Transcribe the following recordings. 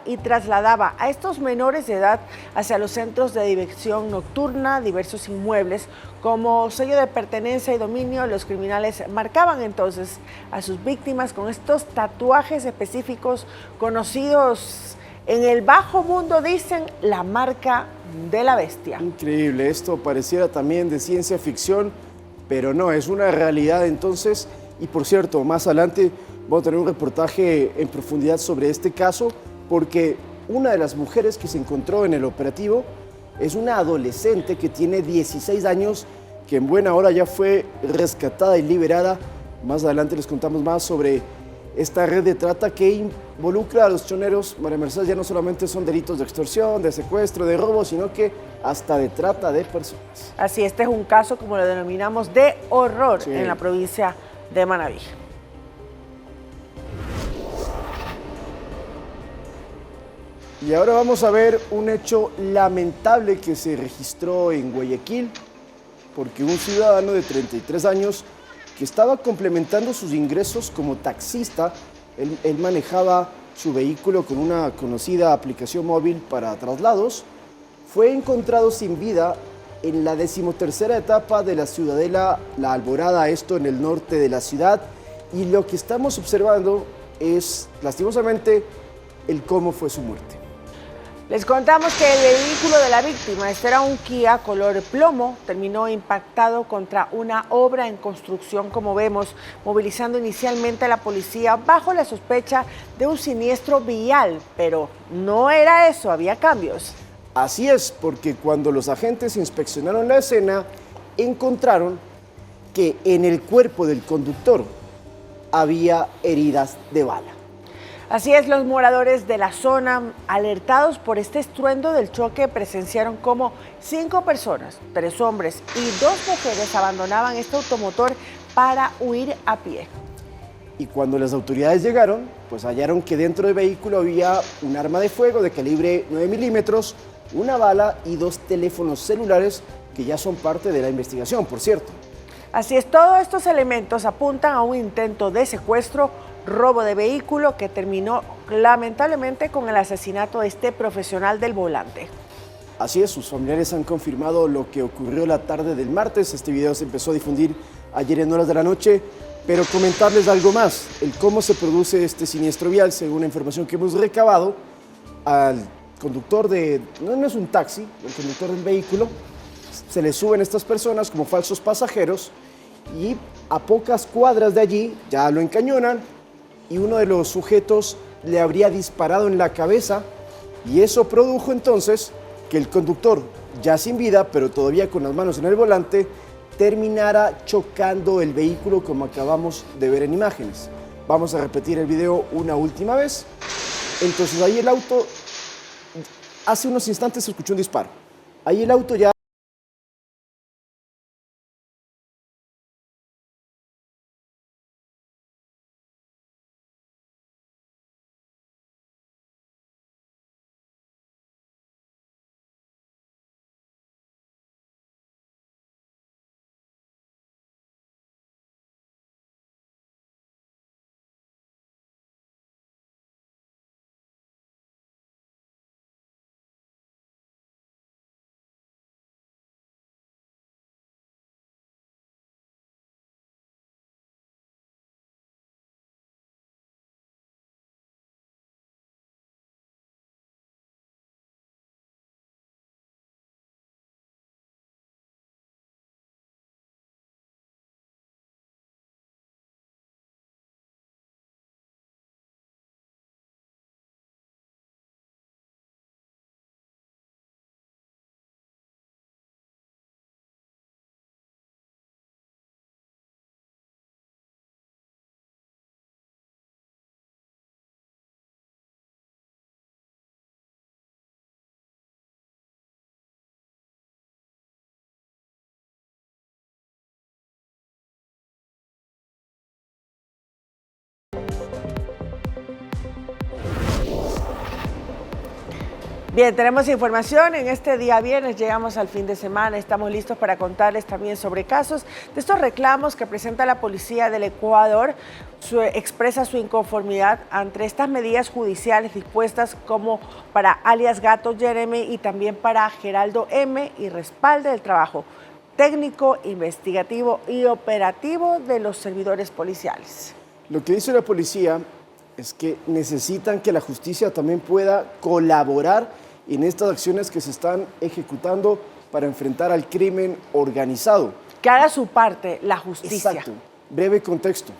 y trasladaba a estos menores de edad hacia los centros de diversión nocturna, diversos inmuebles. Como sello de pertenencia y dominio, los criminales marcaban entonces a sus víctimas con estos tatuajes específicos conocidos en el bajo mundo, dicen, la marca de la bestia. Increíble, esto pareciera también de ciencia ficción, pero no, es una realidad entonces. Y por cierto, más adelante vamos a tener un reportaje en profundidad sobre este caso, porque una de las mujeres que se encontró en el operativo es una adolescente que tiene 16 años, que en buena hora ya fue rescatada y liberada. Más adelante les contamos más sobre esta red de trata que involucra a los choneros. María Mercedes, ya no solamente son delitos de extorsión, de secuestro, de robo, sino que hasta de trata de personas. Así, este es un caso, como lo denominamos, de horror Sí. en la provincia de Manabí. Y ahora vamos a ver un hecho lamentable que se registró en Guayaquil, porque un ciudadano de 33 años que estaba complementando sus ingresos como taxista, él manejaba su vehículo con una conocida aplicación móvil para traslados, fue encontrado sin vida en la 13ª etapa de la Ciudadela La Alborada, esto en el norte de la ciudad, y lo que estamos observando es, lastimosamente, el cómo fue su muerte. Les contamos que el vehículo de la víctima, este era un Kia color plomo, terminó impactado contra una obra en construcción, como vemos, movilizando inicialmente a la policía bajo la sospecha de un siniestro vial, pero no era eso, había cambios. Así es, porque cuando los agentes inspeccionaron la escena, encontraron que en el cuerpo del conductor había heridas de bala. Así es, los moradores de la zona, alertados por este estruendo del choque, presenciaron cómo 5 personas, 3 hombres y 2 mujeres abandonaban este automotor para huir a pie. Y cuando las autoridades llegaron, pues hallaron que dentro del vehículo había un arma de fuego de calibre 9 milímetros, una bala y 2 teléfonos celulares que ya son parte de la investigación, por cierto. Así es, todos estos elementos apuntan a un intento de secuestro, robo de vehículo que terminó lamentablemente con el asesinato de este profesional del volante. Así es, sus familiares han confirmado lo que ocurrió la tarde del martes. Este video se empezó a difundir ayer en horas de la noche, pero comentarles algo más, el cómo se produce este siniestro vial. Según la información que hemos recabado, al conductor no es un taxi, el conductor del vehículo, se le suben estas personas como falsos pasajeros y a pocas cuadras de allí ya lo encañonan y uno de los sujetos le habría disparado en la cabeza y eso produjo entonces que el conductor, ya sin vida, pero todavía con las manos en el volante, terminara chocando el vehículo como acabamos de ver en imágenes. Vamos a repetir el video una última vez. Entonces ahí el auto, hace unos instantes se escuchó un disparo. Ahí el auto ya Bien, tenemos información. En este día viernes llegamos al fin de semana. Estamos listos para contarles también sobre casos de estos reclamos que presenta la policía del Ecuador. Expresa su inconformidad ante estas medidas judiciales dispuestas como para alias Gato Jeremy y también para Geraldo M. y respalda el trabajo técnico, investigativo y operativo de los servidores policiales. Lo que dice la policía es que necesitan que la justicia también pueda colaborar en estas acciones que se están ejecutando para enfrentar al crimen organizado. Que haga su parte la justicia. Exacto. Breve contexto.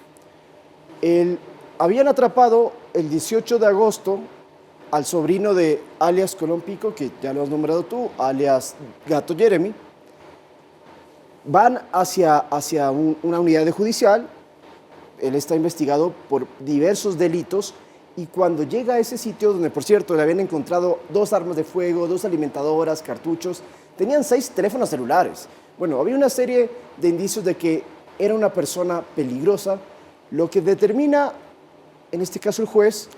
Habían atrapado el 18 de agosto al sobrino de alias Colón Pico, que ya lo has nombrado tú, alias Gato Jeremy. Van hacia una unidad de judicial. Él está investigado por diversos delitos y cuando llega a ese sitio, donde por cierto le habían encontrado 2 armas de fuego, 2 alimentadoras, cartuchos, tenían 6 teléfonos celulares. Bueno, había una serie de indicios de que era una persona peligrosa. Lo que determina, en este caso el juez,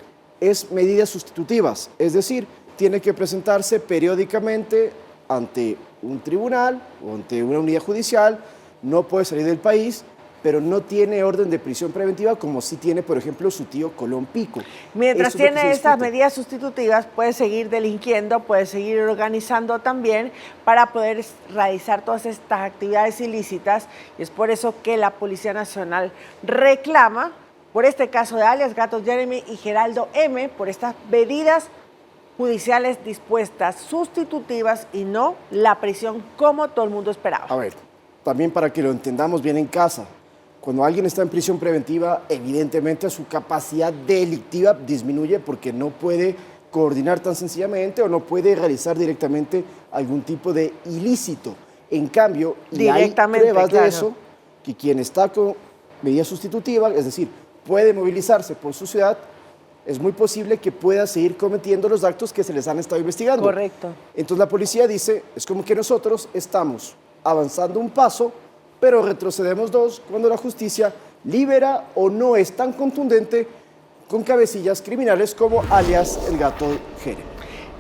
es medidas sustitutivas, es decir, tiene que presentarse periódicamente ante un tribunal o ante una unidad judicial, no puede salir del país, pero no tiene orden de prisión preventiva como sí tiene, por ejemplo, su tío Colón Pico. Mientras tiene estas medidas sustitutivas, puede seguir delinquiendo, puede seguir organizando también para poder realizar todas estas actividades ilícitas. Y es por eso que la Policía Nacional reclama por este caso de alias Gato Jeremy y Geraldo M, por estas medidas judiciales dispuestas, sustitutivas y no la prisión como todo el mundo esperaba. A ver, también para que lo entendamos bien en casa. Cuando alguien está en prisión preventiva, evidentemente su capacidad delictiva disminuye porque no puede coordinar tan sencillamente o no puede realizar directamente algún tipo de ilícito. En cambio, y hay pruebas de eso, que quien está con medida sustitutiva, es decir, puede movilizarse por su ciudad, es muy posible que pueda seguir cometiendo los actos que se les han estado investigando. Correcto. Entonces la policía dice, es como que nosotros estamos avanzando un paso, pero retrocedemos 2 cuando la justicia libera o no es tan contundente con cabecillas criminales como alias el Gato Jeremy.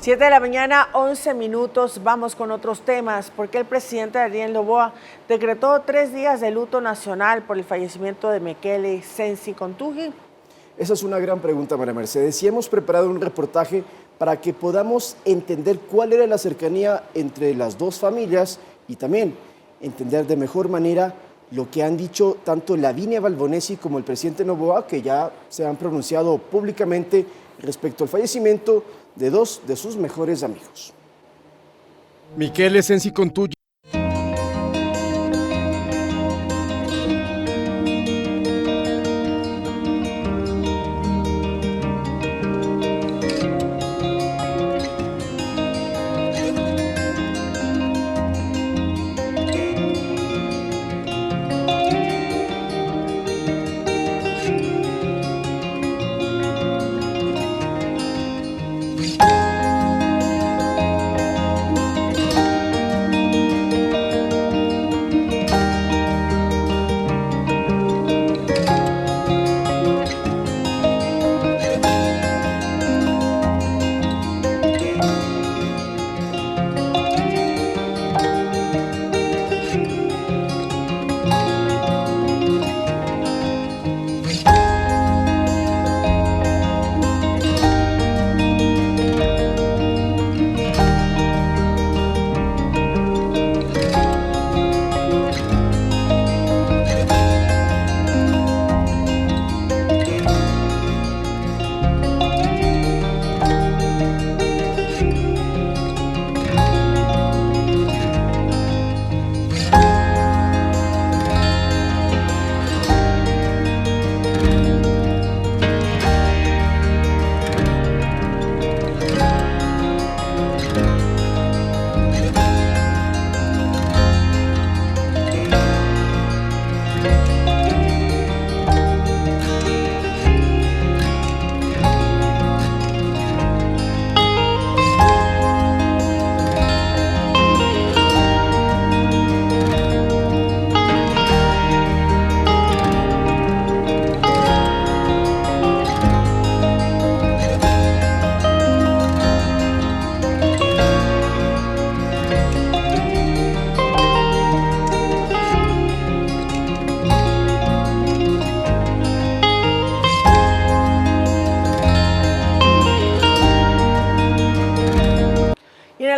7 de la mañana, 11 minutos. Vamos con otros temas, porque el presidente Daniel Noboa decretó 3 días de luto nacional por el fallecimiento de Mekele Sensi Contugi. Esa es una gran pregunta, María Mercedes, y hemos preparado un reportaje para que podamos entender cuál era la cercanía entre las 2 familias y también entender de mejor manera lo que han dicho tanto Lavinia Balbonesi como el presidente Noboa, que ya se han pronunciado públicamente respecto al fallecimiento de 2 de sus mejores amigos. Mekele Sensi Contugi.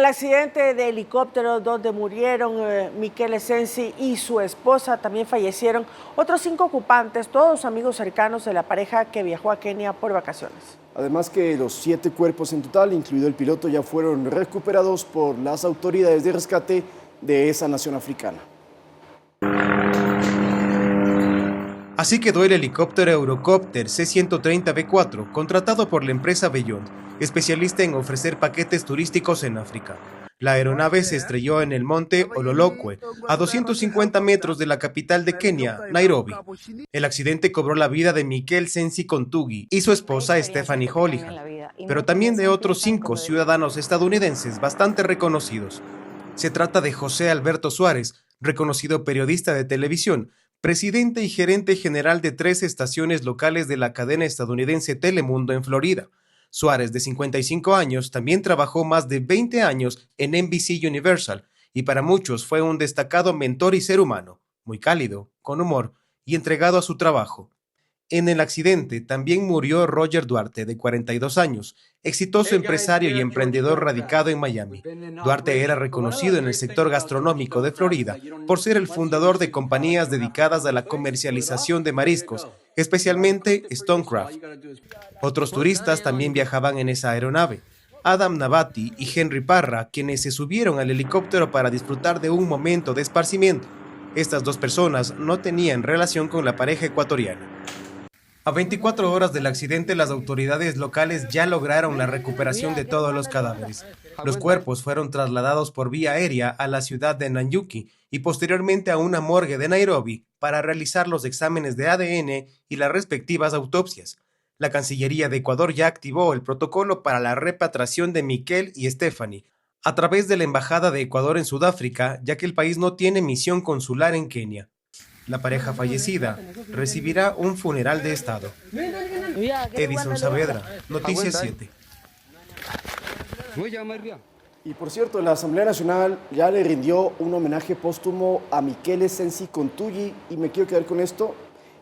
accidente de helicóptero donde murieron Miquel Sensi y su esposa, también fallecieron otros 5 ocupantes, todos amigos cercanos de la pareja que viajó a Kenia por vacaciones. Además que los 7 cuerpos en total, incluido el piloto, ya fueron recuperados por las autoridades de rescate de esa nación africana. Así quedó el helicóptero Eurocopter C-130B4, contratado por la empresa Beyond, especialista en ofrecer paquetes turísticos en África. La aeronave se estrelló en el monte Ololokwe, a 250 metros de la capital de Kenia, Nairobi. El accidente cobró la vida de Miquel Sensi Kontugi y su esposa Stephanie Holihan, pero también de otros 5 ciudadanos estadounidenses bastante reconocidos. Se trata de José Alberto Suárez, reconocido periodista de televisión, presidente y gerente general de 3 estaciones locales de la cadena estadounidense Telemundo en Florida. Suárez, de 55 años, también trabajó más de 20 años en NBC Universal y para muchos fue un destacado mentor y ser humano, muy cálido, con humor y entregado a su trabajo. En el accidente también murió Roger Duarte, de 42 años, exitoso empresario y emprendedor radicado en Miami. Duarte era reconocido en el sector gastronómico de Florida por ser el fundador de compañías dedicadas a la comercialización de mariscos, especialmente Stonecraft. Otros turistas también viajaban en esa aeronave. Adam Nabati y Henry Parra, quienes se subieron al helicóptero para disfrutar de un momento de esparcimiento. Estas 2 personas no tenían relación con la pareja ecuatoriana. A 24 horas del accidente, las autoridades locales ya lograron la recuperación de todos los cadáveres. Los cuerpos fueron trasladados por vía aérea a la ciudad de Nanyuki y posteriormente a una morgue de Nairobi para realizar los exámenes de ADN y las respectivas autopsias. La Cancillería de Ecuador ya activó el protocolo para la repatriación de Miquel y Stephanie a través de la Embajada de Ecuador en Sudáfrica, ya que el país no tiene misión consular en Kenia. La pareja fallecida recibirá un funeral de Estado. Edison Saavedra, Noticias 7. Y por cierto, la Asamblea Nacional ya le rindió un homenaje póstumo a Miquel Sensi Kontugi y me quiero quedar con esto.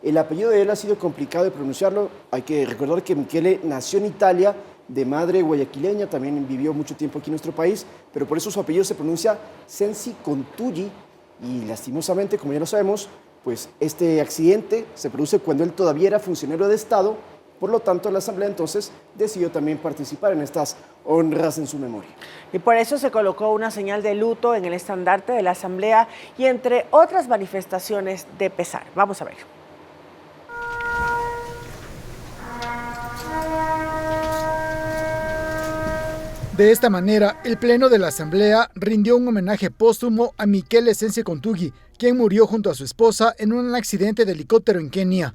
El apellido de él ha sido complicado de pronunciarlo. Hay que recordar que Miquel nació en Italia, de madre guayaquileña, también vivió mucho tiempo aquí en nuestro país, pero por eso su apellido se pronuncia Sensi Kontugi y lastimosamente, como ya lo sabemos, pues este accidente se produce cuando él todavía era funcionario de Estado, por lo tanto la Asamblea entonces decidió también participar en estas honras en su memoria. Y por eso se colocó una señal de luto en el estandarte de la Asamblea y entre otras manifestaciones de pesar. Vamos a ver. De esta manera, el Pleno de la Asamblea rindió un homenaje póstumo a Miquel Sensi Kontugi, quien murió junto a su esposa en un accidente de helicóptero en Kenia.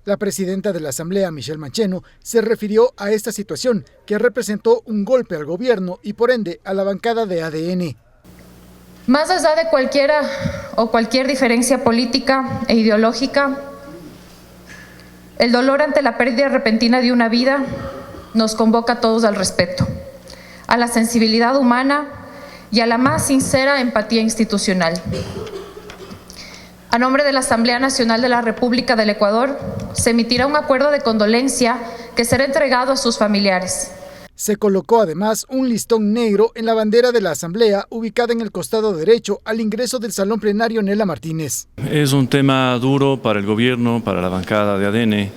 La presidenta de la Asamblea, Michelle Mancheno, se refirió a esta situación, que representó un golpe al gobierno y por ende a la bancada de ADN. Más allá de cualquier diferencia política e ideológica, el dolor ante la pérdida repentina de una vida nos convoca a todos al respeto, a la sensibilidad humana y a la más sincera empatía institucional. A nombre de la Asamblea Nacional de la República del Ecuador, se emitirá un acuerdo de condolencia que será entregado a sus familiares. Se colocó además un listón negro en la bandera de la Asamblea, ubicada en el costado derecho al ingreso del salón plenario Nela Martínez. Es un tema duro para el gobierno, para la bancada de ADN.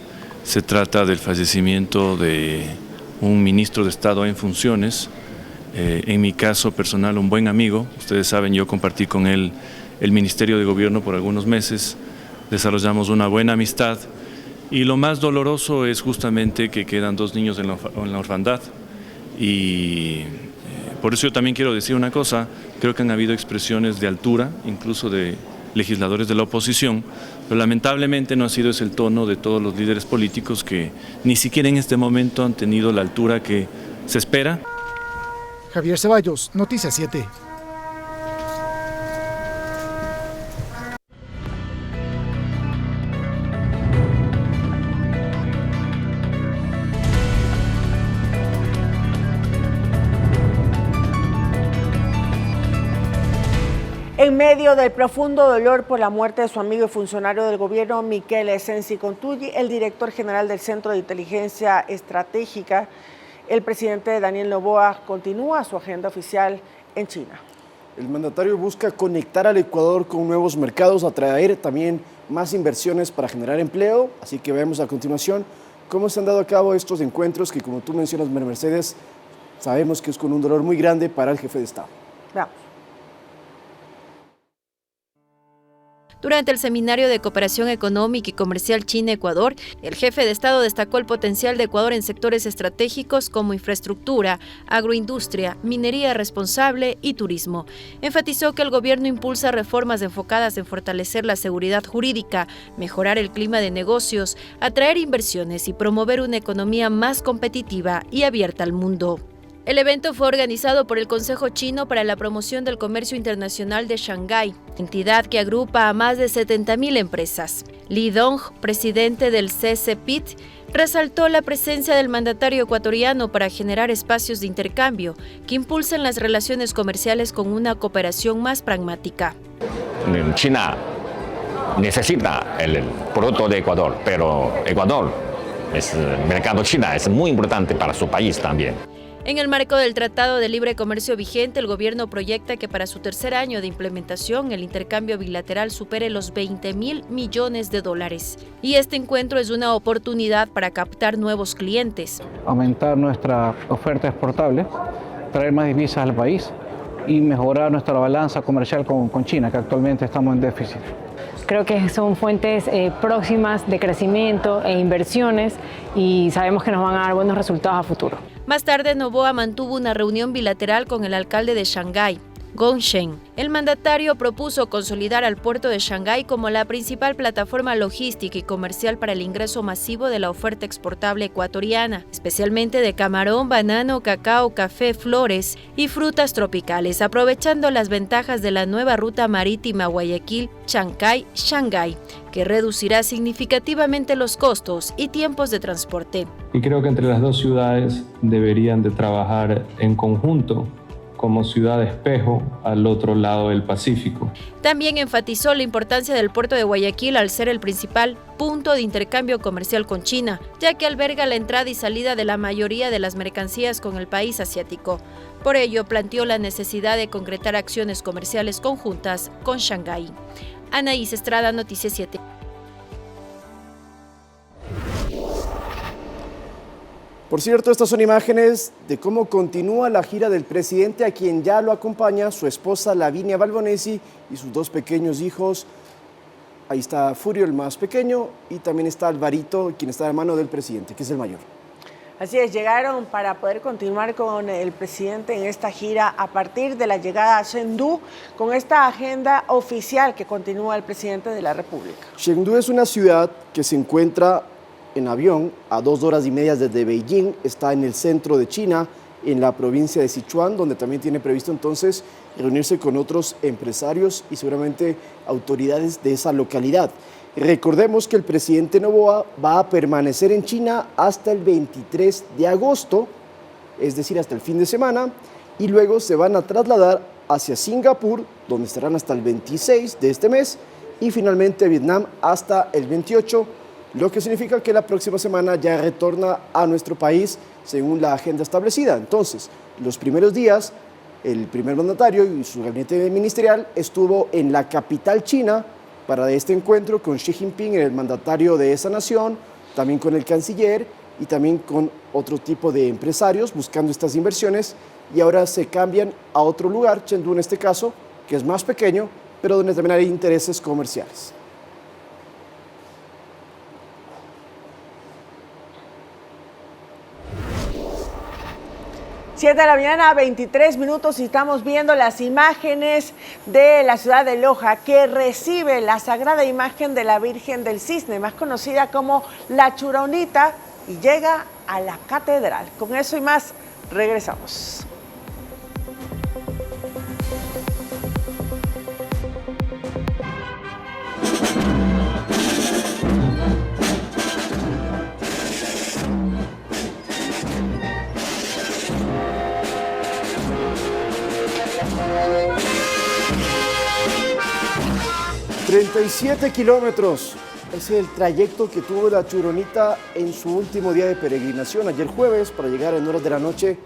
Se trata del fallecimiento de un ministro de Estado en funciones. En mi caso personal, un buen amigo. Ustedes saben, yo compartí con él el Ministerio de Gobierno por algunos meses. Desarrollamos una buena amistad. Y lo más doloroso es justamente que quedan 2 niños en la orfandad. Y por eso yo también quiero decir una cosa. Creo que han habido expresiones de altura, incluso de legisladores de la oposición, pero lamentablemente no ha sido ese el tono de todos los líderes políticos que ni siquiera en este momento han tenido la altura que se espera. Javier Ceballos, Noticias 7. En medio del profundo dolor por la muerte de su amigo y funcionario del gobierno, Miquel Sensi Kontugi, el director general del Centro de Inteligencia Estratégica, el presidente Daniel Noboa continúa su agenda oficial en China. El mandatario busca conectar al Ecuador con nuevos mercados, atraer también más inversiones para generar empleo. Así que vemos a continuación cómo se han dado a cabo estos encuentros que, como tú mencionas, Mercedes, sabemos que es con un dolor muy grande para el jefe de Estado. Veamos. Durante el Seminario de Cooperación Económica y Comercial China-Ecuador, el jefe de Estado destacó el potencial de Ecuador en sectores estratégicos como infraestructura, agroindustria, minería responsable y turismo. Enfatizó que el gobierno impulsa reformas enfocadas en fortalecer la seguridad jurídica, mejorar el clima de negocios, atraer inversiones y promover una economía más competitiva y abierta al mundo. El evento fue organizado por el Consejo Chino para la Promoción del Comercio Internacional de Shanghái, entidad que agrupa a más de 70.000 empresas. Li Dong, presidente del CCPIT, resaltó la presencia del mandatario ecuatoriano para generar espacios de intercambio que impulsen las relaciones comerciales con una cooperación más pragmática. China necesita el producto de Ecuador, pero Ecuador, el mercado China es muy importante para su país también. En el marco del Tratado de Libre Comercio vigente, el gobierno proyecta que para su tercer año de implementación el intercambio bilateral supere los $20.000 millones. Y este encuentro es una oportunidad para captar nuevos clientes. Aumentar nuestra oferta exportable, traer más divisas al país y mejorar nuestra balanza comercial con China, que actualmente estamos en déficit. Creo que son fuentes próximas de crecimiento e inversiones y sabemos que nos van a dar buenos resultados a futuro. Más tarde, Noboa mantuvo una reunión bilateral con el alcalde de Shanghái, Gong Shen. El mandatario propuso consolidar al puerto de Shanghái como la principal plataforma logística y comercial para el ingreso masivo de la oferta exportable ecuatoriana, especialmente de camarón, banano, cacao, café, flores y frutas tropicales, aprovechando las ventajas de la nueva ruta marítima Guayaquil-Chancay-Shanghái, que reducirá significativamente los costos y tiempos de transporte. Y creo que entre las dos ciudades deberían de trabajar en conjunto como ciudad espejo al otro lado del Pacífico. También enfatizó la importancia del puerto de Guayaquil al ser el principal punto de intercambio comercial con China, ya que alberga la entrada y salida de la mayoría de las mercancías con el país asiático. Por ello, planteó la necesidad de concretar acciones comerciales conjuntas con Shanghái. Anaís Estrada, Noticias 7. Por cierto, estas son imágenes de cómo continúa la gira del presidente, a quien ya lo acompaña su esposa Lavinia Balbonesi y sus dos pequeños hijos. Ahí está Furio, el más pequeño, y también está Alvarito, quien está de mano del presidente, que es el mayor. Así es, llegaron para poder continuar con el presidente en esta gira a partir de la llegada a Chengdu, con esta agenda oficial que continúa el presidente de la República. Chengdu es una ciudad que se encuentra en avión a 2 horas y media desde Beijing, está en el centro de China, en la provincia de Sichuan, donde también tiene previsto entonces reunirse con otros empresarios y seguramente autoridades de esa localidad. Recordemos que el presidente Noboa va a permanecer en China hasta el 23 de agosto, es decir, hasta el fin de semana, y luego se van a trasladar hacia Singapur, donde estarán hasta el 26 de este mes, y finalmente a Vietnam hasta el 28, lo que significa que la próxima semana ya retorna a nuestro país según la agenda establecida. Entonces, los primeros días, el primer mandatario y su gabinete ministerial estuvo en la capital china para este encuentro con Xi Jinping, el mandatario de esa nación, también con el canciller y también con otro tipo de empresarios buscando estas inversiones, y ahora se cambian a otro lugar, Chengdu en este caso, que es más pequeño, pero donde también hay intereses comerciales. Siete de la mañana, 23 minutos, y estamos viendo las imágenes de la ciudad de Loja, que recibe la sagrada imagen de la Virgen del Cisne, más conocida como la Churonita, y llega a la catedral. Con eso y más, regresamos. «37 kilómetros es el trayecto que tuvo la Churonita en su último día de peregrinación, ayer jueves, para llegar en horas de la noche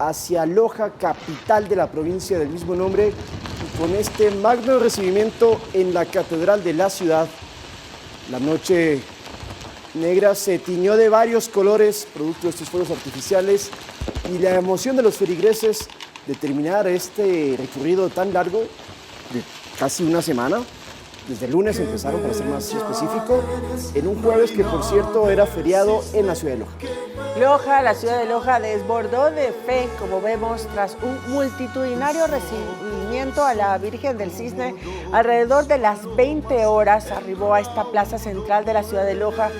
hacia Loja, capital de la provincia del mismo nombre, y con este magno recibimiento en la catedral de la ciudad. La noche negra se tiñó de varios colores, producto de estos fuegos artificiales, y la emoción de los feligreses de terminar este recorrido tan largo, de casi una semana. Desde el lunes empezaron, para ser más específico, en un jueves que, por cierto, era feriado en la ciudad de Loja. La ciudad de Loja desbordó de fe, como vemos, tras un multitudinario recibimiento a la Virgen del Cisne. Alrededor de las 20 horas arribó a esta plaza central de la ciudad de Loja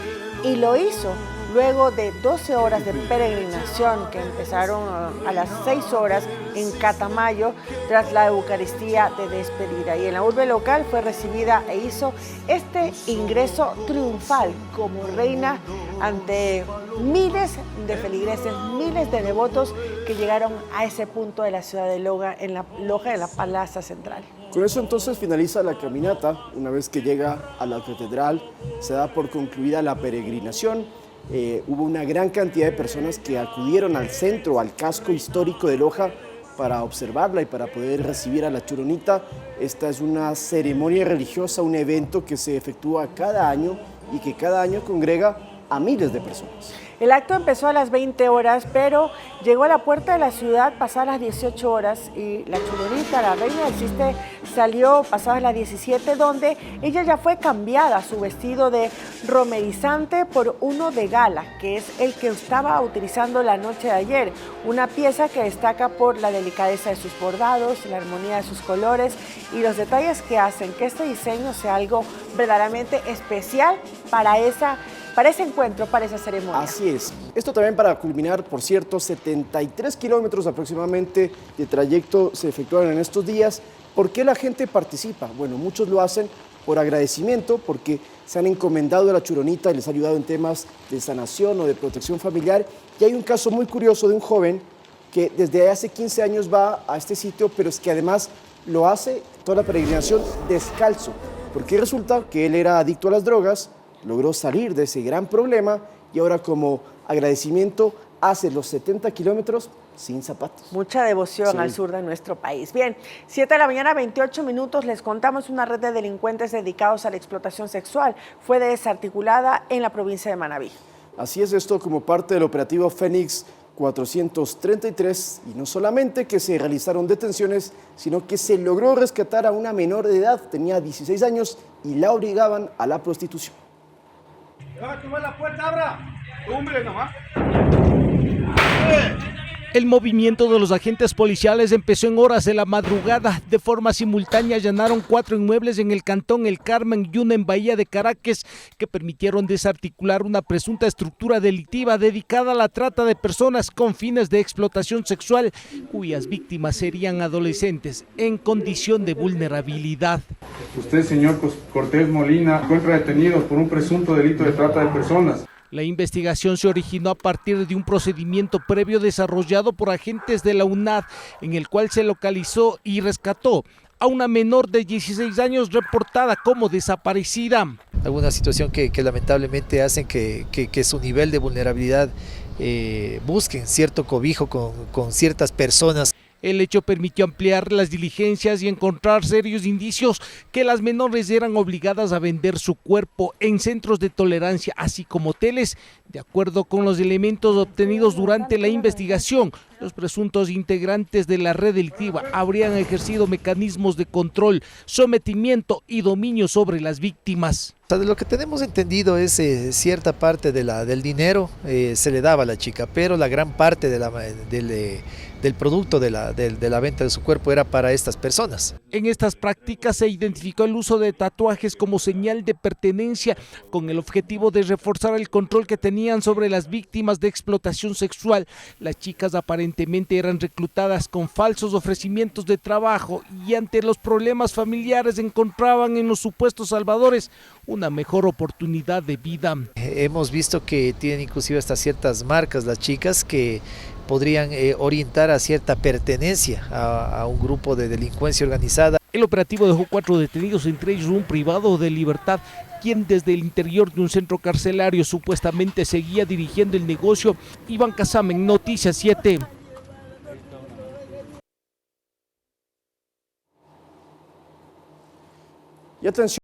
y lo hizo luego de 12 horas de peregrinación que empezaron a las 6 horas en Catamayo tras la Eucaristía de despedida. Y en la urbe local fue recibida e hizo este ingreso triunfal como reina ante miles de feligreses, miles de devotos que llegaron a ese punto de la ciudad de Loja, en la plaza central. Con eso entonces finaliza la caminata. Una vez que llega a la catedral, se da por concluida la peregrinación. Hubo una gran cantidad de personas que acudieron al centro, al casco histórico de Loja, para observarla y para poder recibir a la Churonita. Esta es una ceremonia religiosa, un evento que se efectúa cada año y que cada año congrega a miles de personas. El acto empezó a las 20 horas, pero llegó a la puerta de la ciudad pasadas las 18 horas y la Churonita, la reina del Cisne, salió pasadas las 17, donde ella ya fue cambiada su vestido de romerizante por uno de gala, que es el que estaba utilizando la noche de ayer. Una pieza que destaca por la delicadeza de sus bordados, la armonía de sus colores y los detalles que hacen que este diseño sea algo verdaderamente especial para ese encuentro, para esa ceremonia. Así es. Esto también para culminar, por cierto, 73 kilómetros aproximadamente de trayecto se efectuaron en estos días. ¿Por qué la gente participa? Bueno, muchos lo hacen por agradecimiento, porque se han encomendado a la Churonita y les ha ayudado en temas de sanación o de protección familiar. Y hay un caso muy curioso de un joven que desde hace 15 años va a este sitio, pero es que además lo hace toda la peregrinación descalzo, porque resulta que él era adicto a las drogas, logró salir de ese gran problema y ahora como agradecimiento hace los 70 kilómetros sin zapatos. Mucha devoción al sur de nuestro país. Bien, 7 de la mañana, 28 minutos, les contamos una red de delincuentes dedicados a la explotación sexual. Fue desarticulada en la provincia de Manabí. Así es, esto como parte del operativo Fénix 433, y no solamente que se realizaron detenciones, sino que se logró rescatar a una menor de edad, tenía 16 años y la obligaban a la prostitución. La puerta, abra. Hombre, nomás. El movimiento de los agentes policiales empezó en horas de la madrugada. De forma simultánea allanaron 4 inmuebles en el cantón El Carmen y uno en Bahía de Caracas, que permitieron desarticular una presunta estructura delictiva dedicada a la trata de personas con fines de explotación sexual, cuyas víctimas serían adolescentes en condición de vulnerabilidad. Usted, señor Cortés Molina, se encuentra detenido por un presunto delito de trata de personas. La investigación se originó a partir de un procedimiento previo desarrollado por agentes de la UNAD, en el cual se localizó y rescató a una menor de 16 años reportada como desaparecida. Alguna situación que lamentablemente hacen que su nivel de vulnerabilidad busquen cierto cobijo con ciertas personas. El hecho permitió ampliar las diligencias y encontrar serios indicios que las menores eran obligadas a vender su cuerpo en centros de tolerancia, así como hoteles. De acuerdo con los elementos obtenidos durante la investigación, los presuntos integrantes de la red delictiva habrían ejercido mecanismos de control, sometimiento y dominio sobre las víctimas. De lo que tenemos entendido es cierta parte del dinero se le daba a la chica, pero la gran parte del producto de la venta de su cuerpo era para estas personas. En estas prácticas se identificó el uso de tatuajes como señal de pertenencia, con el objetivo de reforzar el control que tenían sobre las víctimas de explotación sexual. Las chicas aparentemente eran reclutadas con falsos ofrecimientos de trabajo y ante los problemas familiares encontraban en los supuestos salvadores una mejor oportunidad de vida. Hemos visto que tienen inclusive hasta ciertas marcas las chicas que podrían orientar a cierta pertenencia a un grupo de delincuencia organizada. El operativo dejó 4 detenidos, entre ellos un privado de libertad, quien desde el interior de un centro carcelario supuestamente seguía dirigiendo el negocio. Iván Casamen, Noticias 7. Y atención.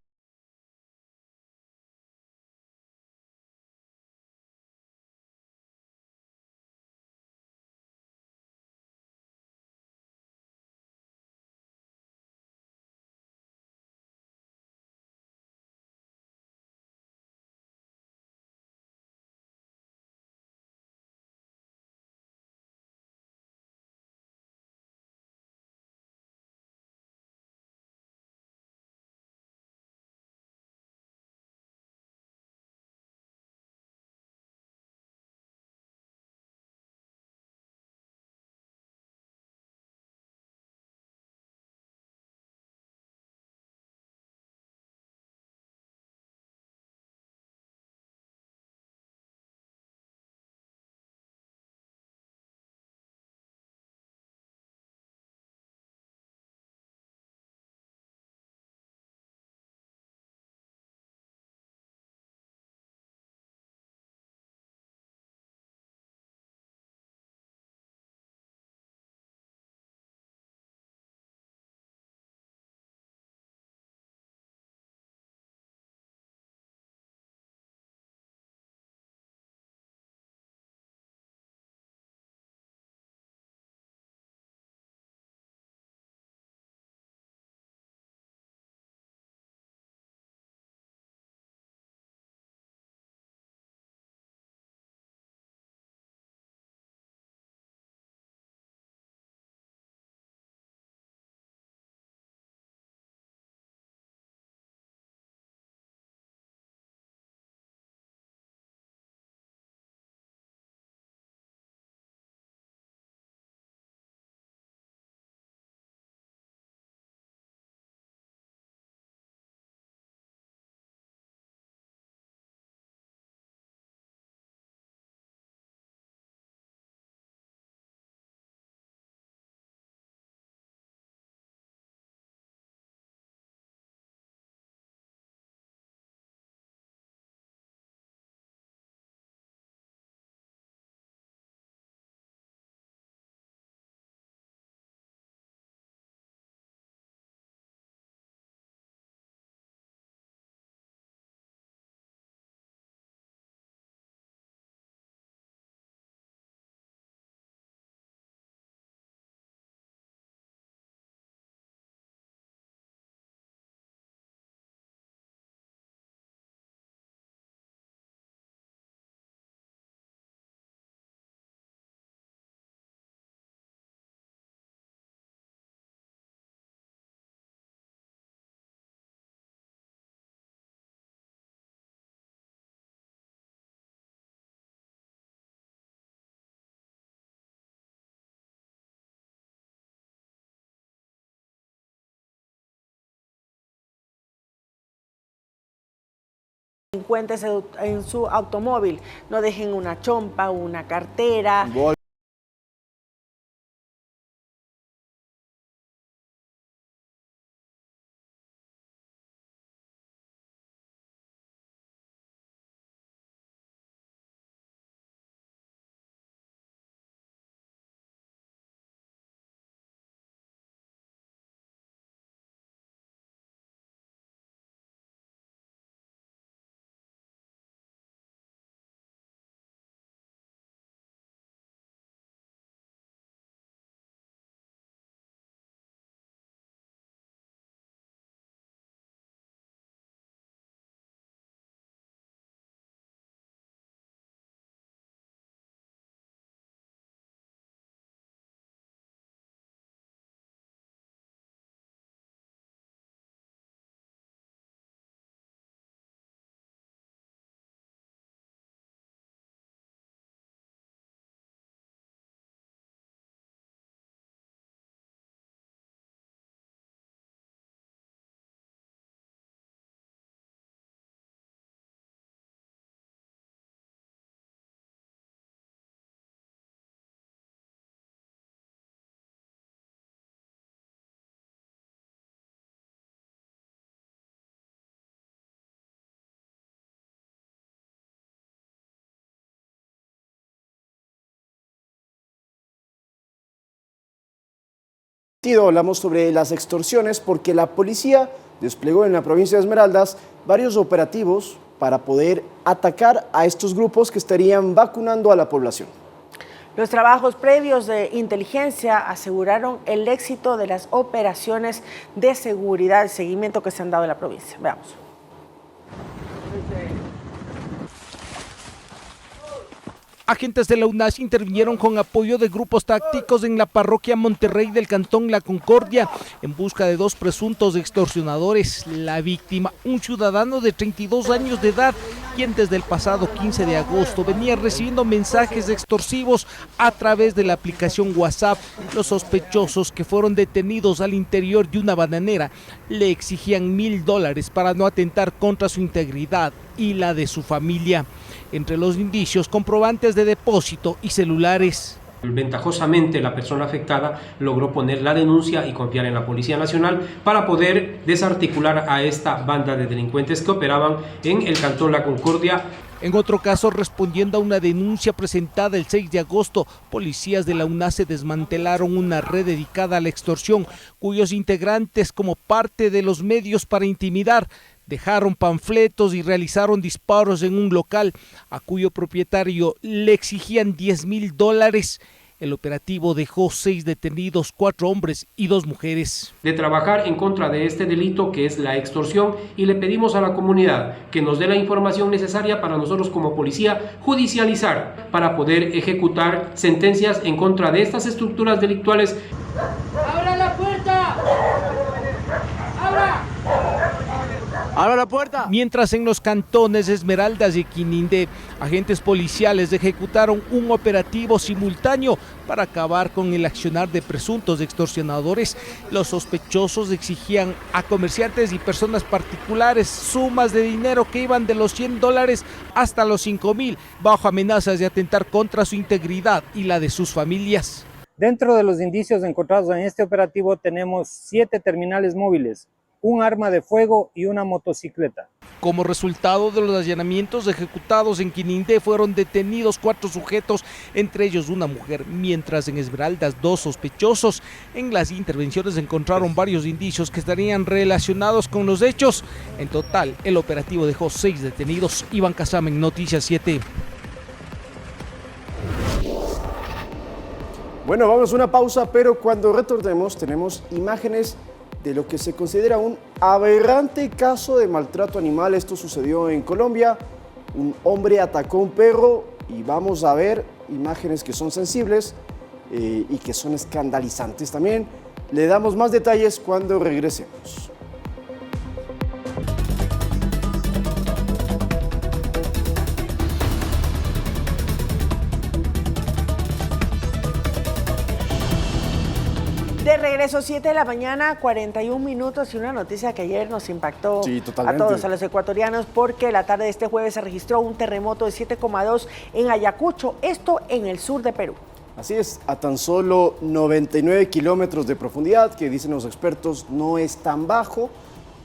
Delincuentes en su automóvil, no dejen una chompa, una cartera. Hablamos sobre las extorsiones porque la policía desplegó en la provincia de Esmeraldas varios operativos para poder atacar a estos grupos que estarían vacunando a la población. Los trabajos previos de inteligencia aseguraron el éxito de las operaciones de seguridad y seguimiento que se han dado en la provincia. Veamos. Agentes de la UNACH intervinieron con apoyo de grupos tácticos en la parroquia Monterrey del cantón La Concordia en busca de 2 presuntos extorsionadores. La víctima, un ciudadano de 32 años de edad, quien desde el pasado 15 de agosto venía recibiendo mensajes extorsivos a través de la aplicación WhatsApp. Los sospechosos, que fueron detenidos al interior de una bananera, le exigían $1,000 para no atentar contra su integridad y la de su familia. Entre los indicios, comprobantes de depósito y celulares. Ventajosamente, la persona afectada logró poner la denuncia y confiar en la Policía Nacional para poder desarticular a esta banda de delincuentes que operaban en el cantón La Concordia. En otro caso, respondiendo a una denuncia presentada el 6 de agosto, policías de la UNACH desmantelaron una red dedicada a la extorsión, cuyos integrantes, como parte de los medios para intimidar, dejaron panfletos y realizaron disparos en un local a cuyo propietario le exigían $10,000. El operativo dejó 6 detenidos, 4 hombres y 2 mujeres. De trabajar en contra de este delito que es la extorsión, y le pedimos a la comunidad que nos dé la información necesaria para nosotros como policía judicializar, para poder ejecutar sentencias en contra de estas estructuras delictuales. ¡Abra la puerta! ¡Abra! ¡Abra la puerta! Mientras en los cantones Esmeraldas y Quinindé, agentes policiales ejecutaron un operativo simultáneo para acabar con el accionar de presuntos extorsionadores. Los sospechosos exigían a comerciantes y personas particulares sumas de dinero que iban de los $100 hasta los $5,000, bajo amenazas de atentar contra su integridad y la de sus familias. Dentro de los indicios encontrados en este operativo tenemos 7 terminales móviles, un arma de fuego y una motocicleta. Como resultado de los allanamientos ejecutados en Quinindé, fueron detenidos 4 sujetos, entre ellos una mujer, mientras en Esmeraldas 2 sospechosos. En las intervenciones encontraron varios indicios que estarían relacionados con los hechos. En total, el operativo dejó 6 detenidos. Iván Casamen, Noticias 7. Bueno, vamos a una pausa, pero cuando retornemos tenemos imágenes de lo que se considera un aberrante caso de maltrato animal. Esto sucedió en Colombia. Un hombre atacó a un perro y vamos a ver imágenes que son sensibles y que son escandalizantes también. Le damos más detalles cuando regresemos. De regreso, 7 de la mañana, 41 minutos, y una noticia que ayer nos impactó a todos, a los ecuatorianos, porque la tarde de este jueves se registró un terremoto de 7,2 en Ayacucho, esto en el sur de Perú. Así es, a tan solo 99 kilómetros de profundidad, que dicen los expertos no es tan bajo.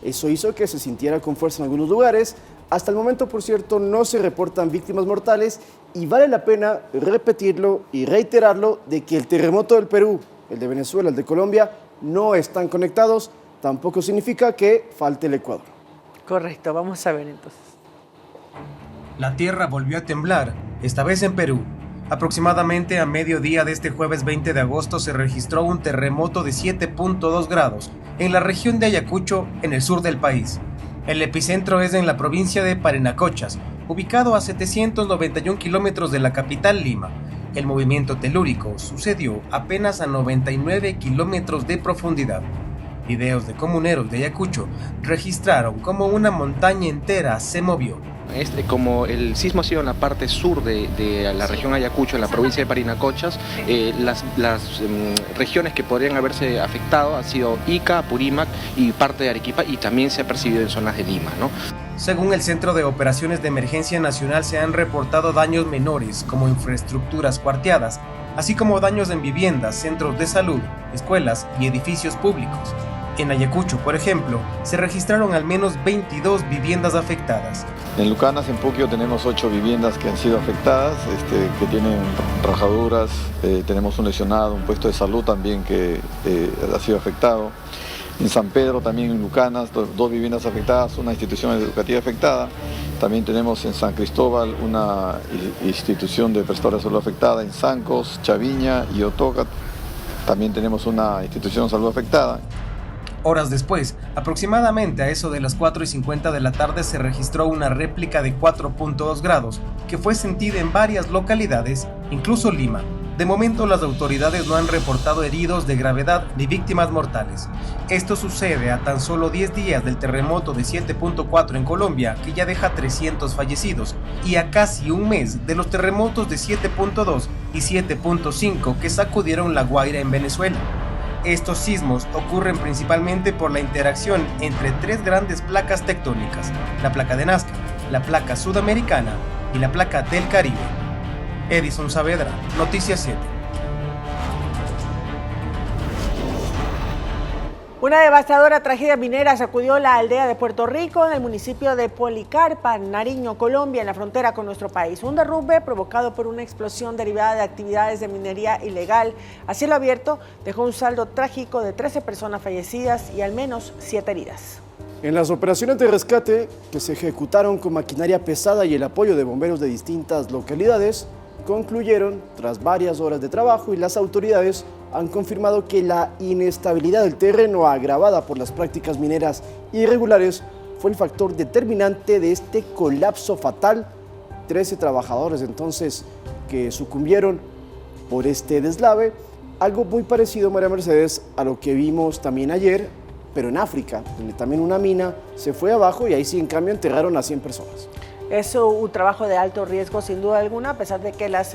Eso hizo que se sintiera con fuerza en algunos lugares. Hasta el momento, por cierto, no se reportan víctimas mortales, y vale la pena repetirlo y reiterarlo de que el terremoto del Perú, el de Venezuela, el de Colombia, no están conectados, tampoco significa que falte el Ecuador. Correcto, vamos a ver entonces. La tierra volvió a temblar, esta vez en Perú. Aproximadamente a mediodía de este jueves 20 de agosto se registró un terremoto de 7.2 grados en la región de Ayacucho, en el sur del país. El epicentro es en la provincia de Parinacochas, ubicado a 791 kilómetros de la capital Lima. El movimiento telúrico sucedió apenas a 99 kilómetros de profundidad. Videos de comuneros de Ayacucho registraron cómo una montaña entera se movió. Como el sismo ha sido en la parte sur de la región Ayacucho, en la provincia de Parinacochas, las regiones que podrían haberse afectado han sido Ica, Apurímac y parte de Arequipa, y también se ha percibido en zonas de Lima, ¿no? Según el Centro de Operaciones de Emergencia Nacional, se han reportado daños menores, como infraestructuras cuarteadas, así como daños en viviendas, centros de salud, escuelas y edificios públicos. En Ayacucho, por ejemplo, se registraron al menos 22 viviendas afectadas. En Lucanas, en Puquio, tenemos 8 viviendas que han sido afectadas, que tienen rajaduras. Tenemos un lesionado, un puesto de salud también que ha sido afectado. En San Pedro, también en Lucanas, dos viviendas afectadas, una institución educativa afectada. También tenemos en San Cristóbal una institución de prestadores de salud afectada, en Sancos, Chaviña y Otoca. También tenemos una institución de salud afectada. Horas después, aproximadamente a eso de las 4:50 de la tarde, se registró una réplica de 4.2 grados que fue sentida en varias localidades, incluso Lima. De momento, las autoridades no han reportado heridos de gravedad ni víctimas mortales. Esto sucede a tan solo 10 días del terremoto de 7.4 en Colombia, que ya deja 300 fallecidos, y a casi un mes de los terremotos de 7.2 y 7.5 que sacudieron La Guaira en Venezuela. Estos sismos ocurren principalmente por la interacción entre tres grandes placas tectónicas, la placa de Nazca, la placa sudamericana y la placa del Caribe. Edison Saavedra, Noticias 7. Una devastadora tragedia minera sacudió la aldea de Puerto Rico en el municipio de Policarpa, Nariño, Colombia, en la frontera con nuestro país. Un derrumbe provocado por una explosión derivada de actividades de minería ilegal a cielo abierto dejó un saldo trágico de 13 personas fallecidas y al menos 7 heridas. En las operaciones de rescate que se ejecutaron con maquinaria pesada y el apoyo de bomberos de distintas localidades, concluyeron tras varias horas de trabajo y las autoridades han confirmado que la inestabilidad del terreno agravada por las prácticas mineras irregulares fue el factor determinante de este colapso fatal. 13 trabajadores entonces que sucumbieron por este deslave, algo muy parecido, María Mercedes, a lo que vimos también ayer, pero en África, donde también una mina se fue abajo y ahí sí en cambio enterraron a 100 personas. Es un trabajo de alto riesgo sin duda alguna, a pesar de que las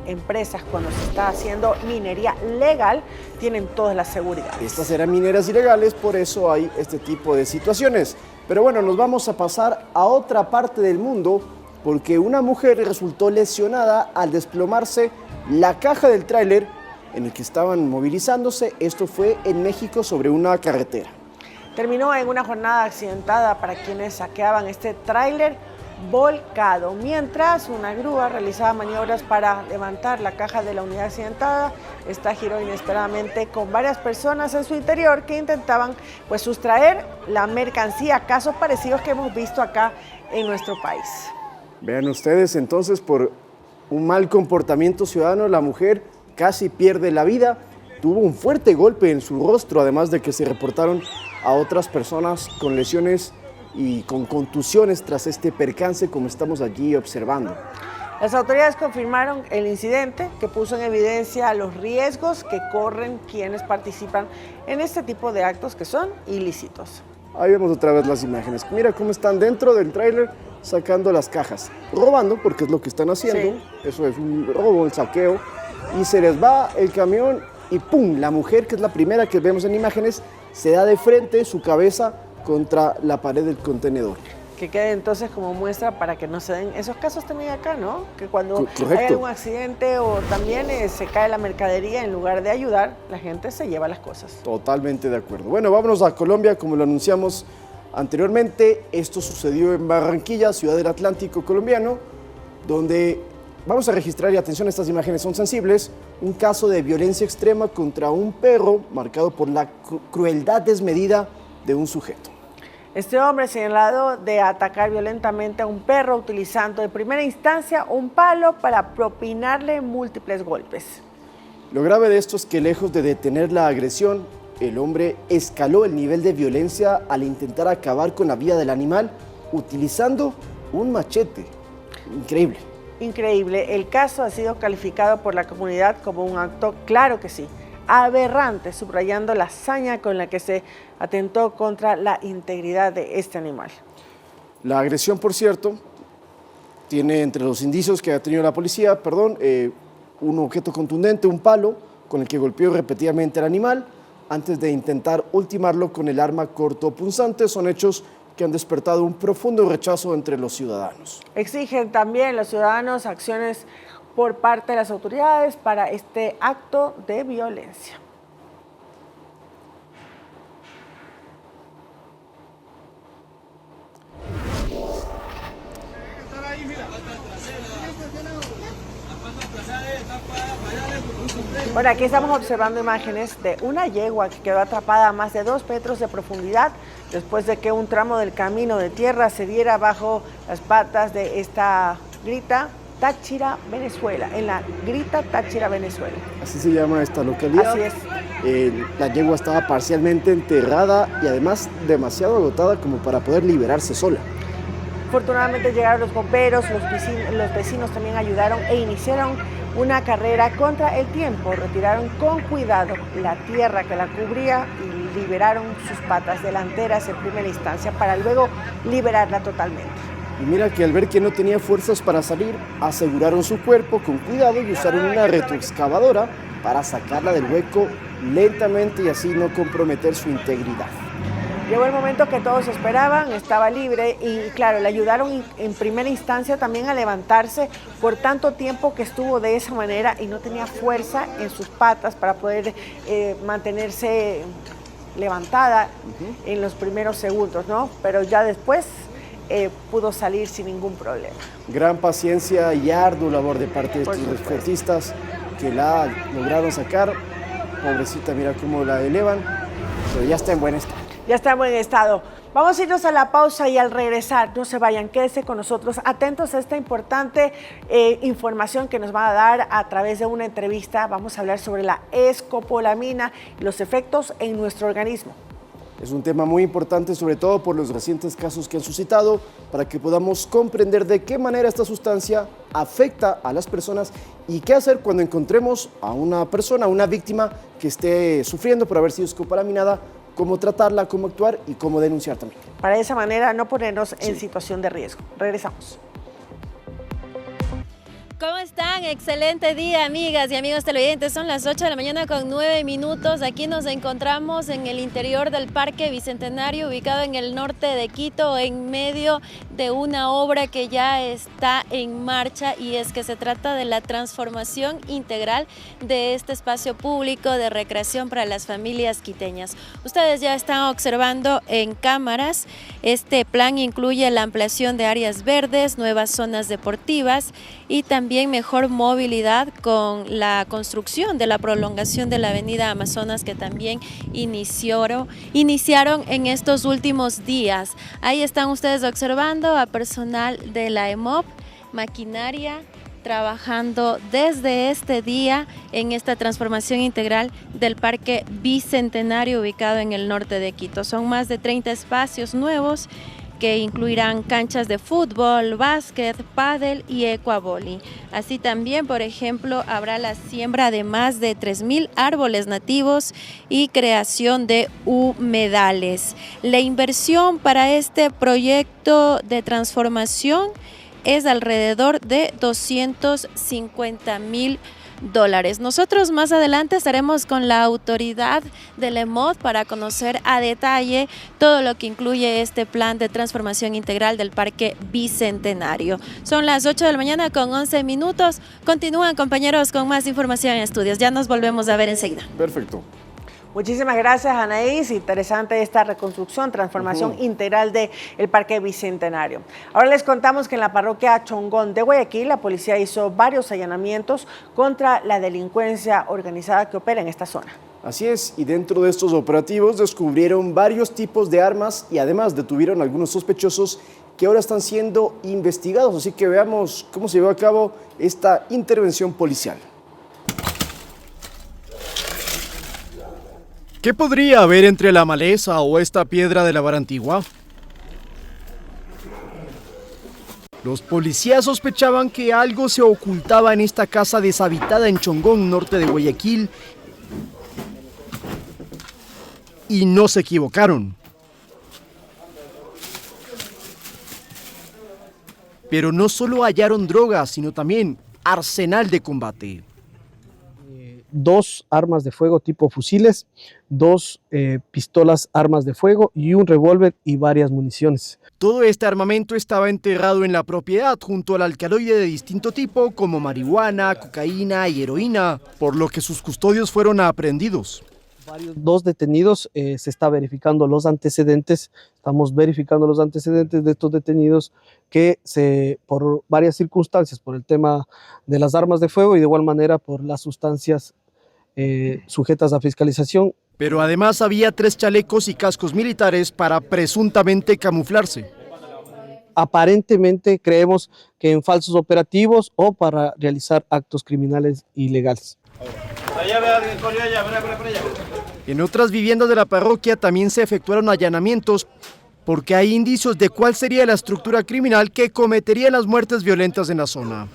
empresas cuando se está haciendo minería legal tienen todas las seguridades. Estas eran mineras ilegales, por eso hay este tipo de situaciones. Pero bueno, nos vamos a pasar a otra parte del mundo porque una mujer resultó lesionada al desplomarse la caja del tráiler en el que estaban movilizándose. Esto fue en México sobre una carretera. Terminó en una jornada accidentada para quienes saqueaban este tráiler volcado, mientras una grúa realizaba maniobras para levantar la caja de la unidad accidentada. Esta giró inesperadamente con varias personas en su interior que intentaban sustraer la mercancía, casos parecidos que hemos visto acá en nuestro país. Vean ustedes, entonces, por un mal comportamiento ciudadano, la mujer casi pierde la vida, tuvo un fuerte golpe en su rostro, además de que se reportaron a otras personas con lesiones y con contusiones tras este percance, como estamos allí observando. Las autoridades confirmaron el incidente, que puso en evidencia los riesgos que corren quienes participan en este tipo de actos que son ilícitos. Ahí vemos otra vez las imágenes. Mira cómo están dentro del tráiler sacando las cajas, robando, porque es lo que están haciendo. Sí. Eso es un robo, un saqueo, y se les va el camión y ¡pum! La mujer, que es la primera que vemos en imágenes, se da de frente, su cabeza contra la pared del contenedor. Que quede entonces como muestra para que no se den esos casos también acá, ¿no? Que cuando hay algún accidente o también se cae la mercadería, en lugar de ayudar, la gente se lleva las cosas. Totalmente de acuerdo. Bueno, vámonos a Colombia, como lo anunciamos anteriormente. Esto sucedió en Barranquilla, ciudad del Atlántico colombiano, donde vamos a registrar, y atención, estas imágenes son sensibles, un caso de violencia extrema contra un perro marcado por la crueldad desmedida de un sujeto. Este hombre señalado de atacar violentamente a un perro utilizando en primera instancia un palo para propinarle múltiples golpes. Lo grave de esto es que lejos de detener la agresión, el hombre escaló el nivel de violencia al intentar acabar con la vida del animal utilizando un machete. Increíble. Increíble. El caso ha sido calificado por la comunidad como un acto, claro que sí, aberrante, subrayando la hazaña con la que se atentó contra la integridad de este animal. La agresión, por cierto, tiene entre los indicios que ha tenido la policía, un objeto contundente, un palo, con el que golpeó repetidamente al animal antes de intentar ultimarlo con el arma cortopunzante. Son hechos que han despertado un profundo rechazo entre los ciudadanos. Exigen también los ciudadanos acciones por parte de las autoridades para este acto de violencia. Bueno, aquí estamos observando imágenes de una yegua que quedó atrapada a más de 2 metros de profundidad después de que un tramo del camino de tierra se diera bajo las patas de esta grita Táchira, Venezuela, en la Grita Táchira, Venezuela. Así se llama esta localidad. Así es. La yegua estaba parcialmente enterrada y además demasiado agotada como para poder liberarse sola. Afortunadamente llegaron los bomberos, los vecinos también ayudaron e iniciaron una carrera contra el tiempo. Retiraron con cuidado la tierra que la cubría y liberaron sus patas delanteras en primera instancia para luego liberarla totalmente. Y mira que al ver que no tenía fuerzas para salir, aseguraron su cuerpo con cuidado y usaron una retroexcavadora para sacarla del hueco lentamente y así no comprometer su integridad. Llegó el momento que todos esperaban, estaba libre y claro, le ayudaron en primera instancia también a levantarse por tanto tiempo que estuvo de esa manera y no tenía fuerza en sus patas para poder mantenerse levantada en los primeros segundos, ¿no? Pero ya después pudo salir sin ningún problema. Gran paciencia y ardua labor de parte de estos rescatistas que la lograron sacar. Pobrecita, mira cómo la elevan, pero ya está en buen estado. Ya está en buen estado. Vamos a irnos a la pausa y al regresar, no se vayan, quédense con nosotros, atentos a esta importante información que nos va a dar a través de una entrevista. Vamos a hablar sobre la escopolamina y los efectos en nuestro organismo. Es un tema muy importante, sobre todo por los recientes casos que han suscitado, para que podamos comprender de qué manera esta sustancia afecta a las personas y qué hacer cuando encontremos a una persona, a una víctima que esté sufriendo por haber sido escopolaminada, cómo tratarla, cómo actuar y cómo denunciar también. Para esa manera no ponernos en situación de riesgo. Regresamos. ¿Cómo están? Excelente día, amigas y amigos televidentes. Son las 8 de la mañana con 9 minutos. Aquí nos encontramos en el interior del Parque Bicentenario, ubicado en el norte de Quito, en medio de una obra que ya está en marcha, y es que se trata de la transformación integral de este espacio público de recreación para las familias quiteñas. Ustedes ya están observando en cámaras, este plan incluye la ampliación de áreas verdes, nuevas zonas deportivas y también mejor movilidad con la construcción de la prolongación de la avenida Amazonas, que también iniciaron en estos últimos días. Ahí están ustedes observando a personal de la EMOP, maquinaria, trabajando desde este día en esta transformación integral del Parque Bicentenario ubicado en el norte de Quito. Son más de 30 espacios nuevos que incluirán canchas de fútbol, básquet, pádel y ecuavoli. Así también, por ejemplo, habrá la siembra de más de 3.000 árboles nativos y creación de humedales. La inversión para este proyecto de transformación es alrededor de $250.000. Nosotros más adelante estaremos con la autoridad del EMOD para conocer a detalle todo lo que incluye este plan de transformación integral del Parque Bicentenario. Son las 8 de la mañana con 11 minutos. Continúan, compañeros, con más información en estudios. Ya nos volvemos a ver enseguida. Perfecto. Muchísimas gracias, Anaís. Interesante esta reconstrucción, transformación integral del Parque Bicentenario. Ahora les contamos que en la parroquia Chongón de Guayaquil, la policía hizo varios allanamientos contra la delincuencia organizada que opera en esta zona. Así es, y dentro de estos operativos descubrieron varios tipos de armas y además detuvieron a algunos sospechosos que ahora están siendo investigados. Así que veamos cómo se llevó a cabo esta intervención policial. ¿Qué podría haber entre la maleza o esta piedra de la vara antigua? Los policías sospechaban que algo se ocultaba en esta casa deshabitada en Chongón, norte de Guayaquil, y no se equivocaron. Pero no solo hallaron drogas, sino también arsenal de combate. 2 armas de fuego tipo fusiles, 2 pistolas armas de fuego y un revólver y varias municiones. Todo este armamento estaba enterrado en la propiedad junto al alcaloide de distinto tipo como marihuana, cocaína y heroína, por lo que sus custodios fueron aprehendidos. Dos detenidos, se está verificando los antecedentes, estamos verificando los antecedentes de estos detenidos que por varias circunstancias, por el tema de las armas de fuego y de igual manera por las sustancias sujetas a fiscalización. Pero además había 3 chalecos y cascos militares para presuntamente camuflarse. Aparentemente creemos que en falsos operativos o para realizar actos criminales ilegales. En otras viviendas de la parroquia también se efectuaron allanamientos porque hay indicios de cuál sería la estructura criminal que cometería las muertes violentas en la zona.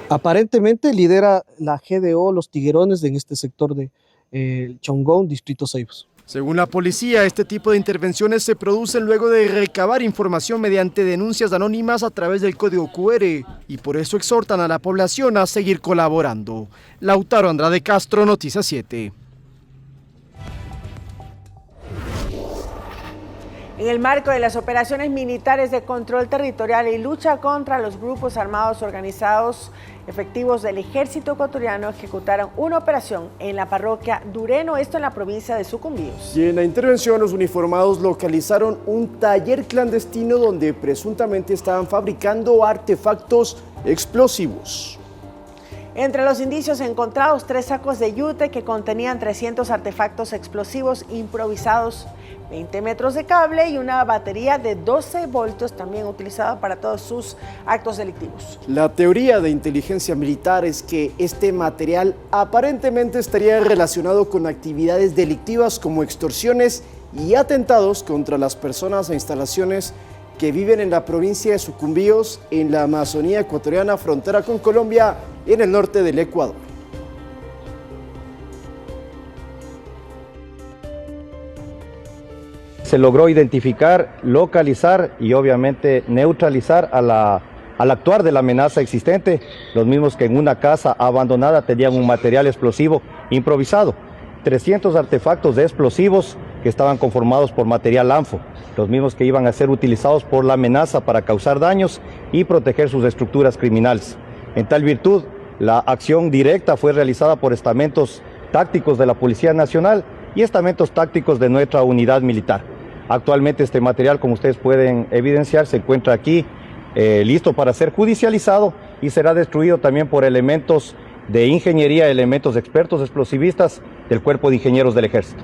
Aparentemente lidera la GDO Los Tiguerones en este sector de Chongón, Distrito Ceibos. Según la policía, este tipo de intervenciones se producen luego de recabar información mediante denuncias anónimas a través del código QR y por eso exhortan a la población a seguir colaborando. Lautaro Andrade Castro, Noticias 7. En el marco de las operaciones militares de control territorial y lucha contra los grupos armados organizados, efectivos del ejército ecuatoriano ejecutaron una operación en la parroquia Dureno, esto en la provincia de Sucumbíos. Y en la intervención los uniformados localizaron un taller clandestino donde presuntamente estaban fabricando artefactos explosivos. Entre los indicios encontrados, 3 sacos de yute que contenían 300 artefactos explosivos improvisados, 20 metros de cable y una batería de 12 voltios también utilizada para todos sus actos delictivos. La teoría de inteligencia militar es que este material aparentemente estaría relacionado con actividades delictivas como extorsiones y atentados contra las personas e instalaciones que viven en la provincia de Sucumbíos, en la Amazonía ecuatoriana, frontera con Colombia, en el norte del Ecuador. Se logró identificar, localizar y obviamente neutralizar al actuar de la amenaza existente, los mismos que en una casa abandonada tenían un material explosivo improvisado, 300 artefactos de explosivos que estaban conformados por material ANFO, los mismos que iban a ser utilizados por la amenaza para causar daños y proteger sus estructuras criminales. En tal virtud, la acción directa fue realizada por estamentos tácticos de la Policía Nacional y estamentos tácticos de nuestra unidad militar. Actualmente este material, como ustedes pueden evidenciar, se encuentra aquí listo para ser judicializado y será destruido también por elementos de ingeniería, elementos expertos explosivistas del Cuerpo de Ingenieros del Ejército.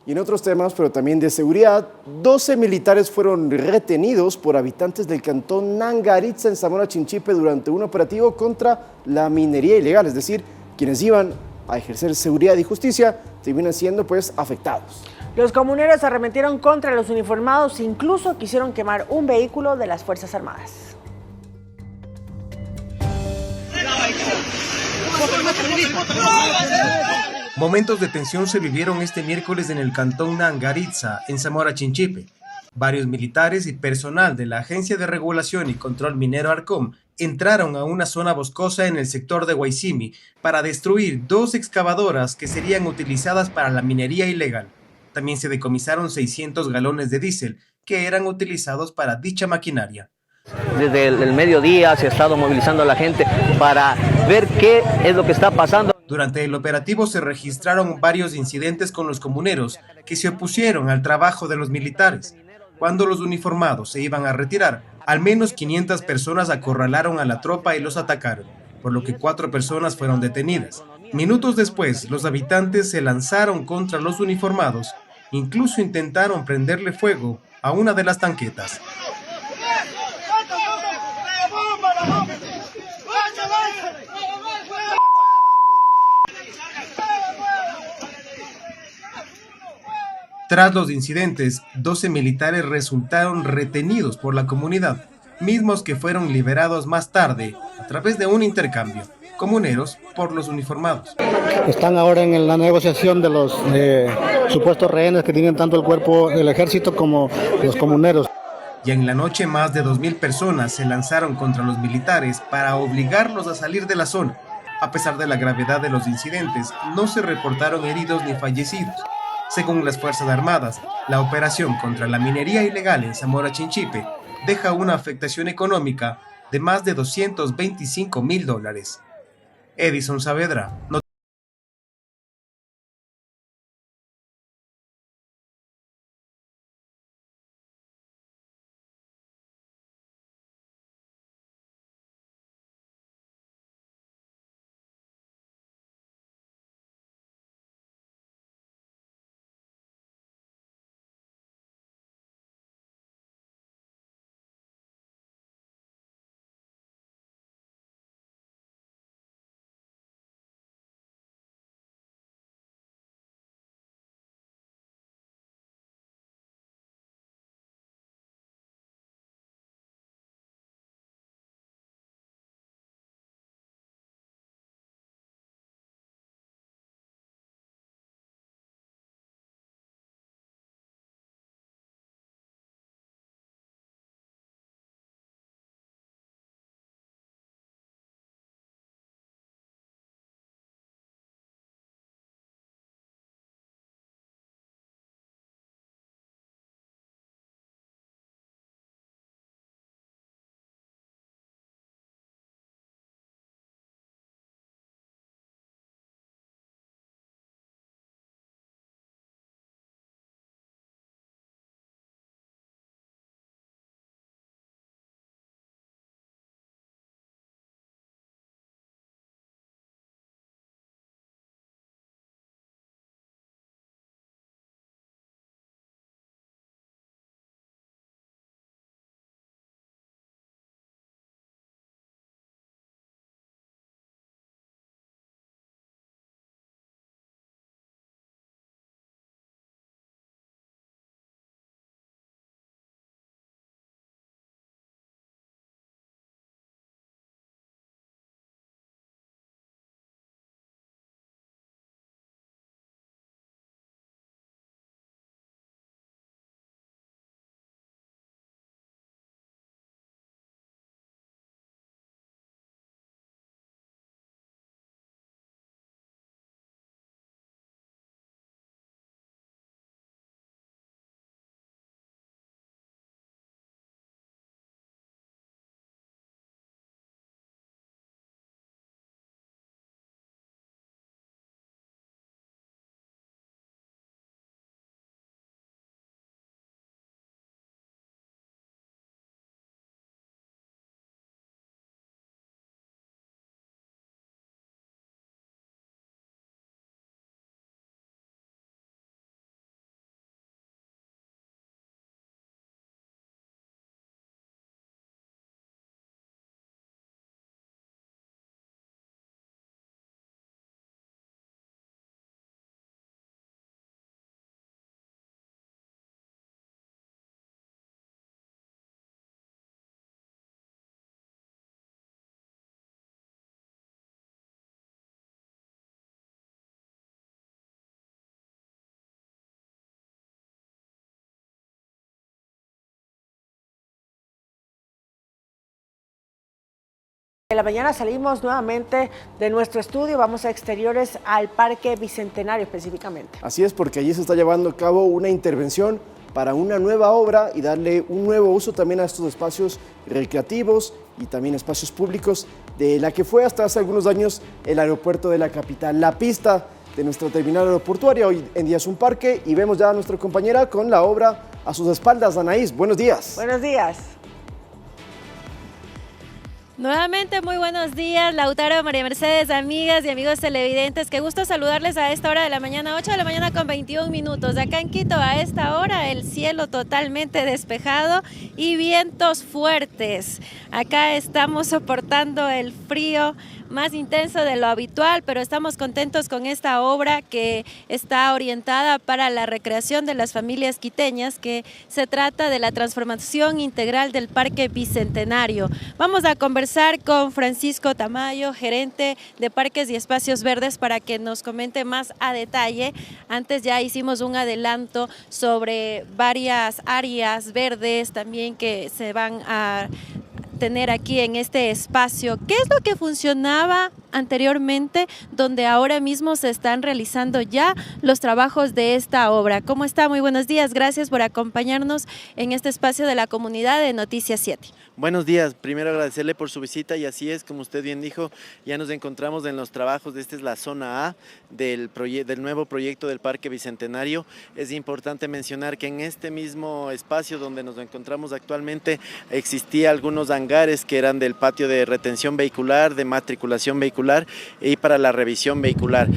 Y en otros temas, pero también de seguridad, 12 militares fueron retenidos por habitantes del cantón Nangaritza en Zamora Chinchipe durante un operativo contra la minería ilegal, es decir, quienes iban a ejercer seguridad y justicia terminan siendo pues afectados. Los comuneros arremetieron contra los uniformados, incluso quisieron quemar un vehículo de las Fuerzas Armadas. Momentos de tensión se vivieron este miércoles en el cantón Nangaritza, en Zamora Chinchipe. Varios militares y personal de la Agencia de Regulación y Control Minero ARCOM entraron a una zona boscosa en el sector de Guaycimi para destruir 2 excavadoras que serían utilizadas para la minería ilegal. También se decomisaron 600 galones de diésel que eran utilizados para dicha maquinaria. Desde el mediodía se ha estado movilizando a la gente para ver qué es lo que está pasando. Durante el operativo se registraron varios incidentes con los comuneros que se opusieron al trabajo de los militares. Cuando los uniformados se iban a retirar, al menos 500 personas acorralaron a la tropa y los atacaron, por lo que 4 personas fueron detenidas. Minutos después, los habitantes se lanzaron contra los uniformados, incluso intentaron prenderle fuego a una de las tanquetas. Tras los incidentes, 12 militares resultaron retenidos por la comunidad, mismos que fueron liberados más tarde a través de un intercambio, comuneros por los uniformados. Están ahora en la negociación de los supuestos rehenes que tienen tanto el cuerpo del ejército como los comuneros. Y en la noche más de 2.000 personas se lanzaron contra los militares para obligarlos a salir de la zona. A pesar de la gravedad de los incidentes, no se reportaron heridos ni fallecidos. Según las Fuerzas Armadas, la operación contra la minería ilegal en Zamora Chinchipe deja una afectación económica de más de $225.000. Edison Saavedra. En la mañana salimos nuevamente de nuestro estudio, vamos a exteriores al Parque Bicentenario específicamente. Así es, porque allí se está llevando a cabo una intervención para una nueva obra y darle un nuevo uso también a estos espacios recreativos y también espacios públicos de la que fue hasta hace algunos años el aeropuerto de la capital. La pista de nuestra terminal aeroportuaria hoy en día es un parque y vemos ya a nuestra compañera con la obra a sus espaldas. Anaís, buenos días. Buenos días. Nuevamente muy buenos días, Lautaro, María Mercedes, amigas y amigos televidentes, qué gusto saludarles a esta hora de la mañana, 8 de la mañana con 21 minutos. Acá en Quito a esta hora el cielo totalmente despejado y vientos fuertes. Acá estamos soportando el frío más intenso de lo habitual, pero estamos contentos con esta obra que está orientada para la recreación de las familias quiteñas, que se trata de la transformación integral del Parque Bicentenario. Vamos a conversar con Francisco Tamayo, gerente de Parques y Espacios Verdes, para que nos comente más a detalle. Antes ya hicimos un adelanto sobre varias áreas verdes también que se van a tener aquí en este espacio. ¿Qué es lo que funcionaba anteriormente, donde ahora mismo se están realizando ya los trabajos de esta obra. ¿Cómo está? Muy buenos días, gracias por acompañarnos en este espacio de la comunidad de Noticias 7. Buenos días, primero agradecerle por su visita y así es, como usted bien dijo, ya nos encontramos en los trabajos, esta es la zona A del nuevo proyecto del Parque Bicentenario. Es importante mencionar que en este mismo espacio donde nos encontramos actualmente existían algunos hangares que eran del patio de retención vehicular, de matriculación vehicular y para la revisión vehicular.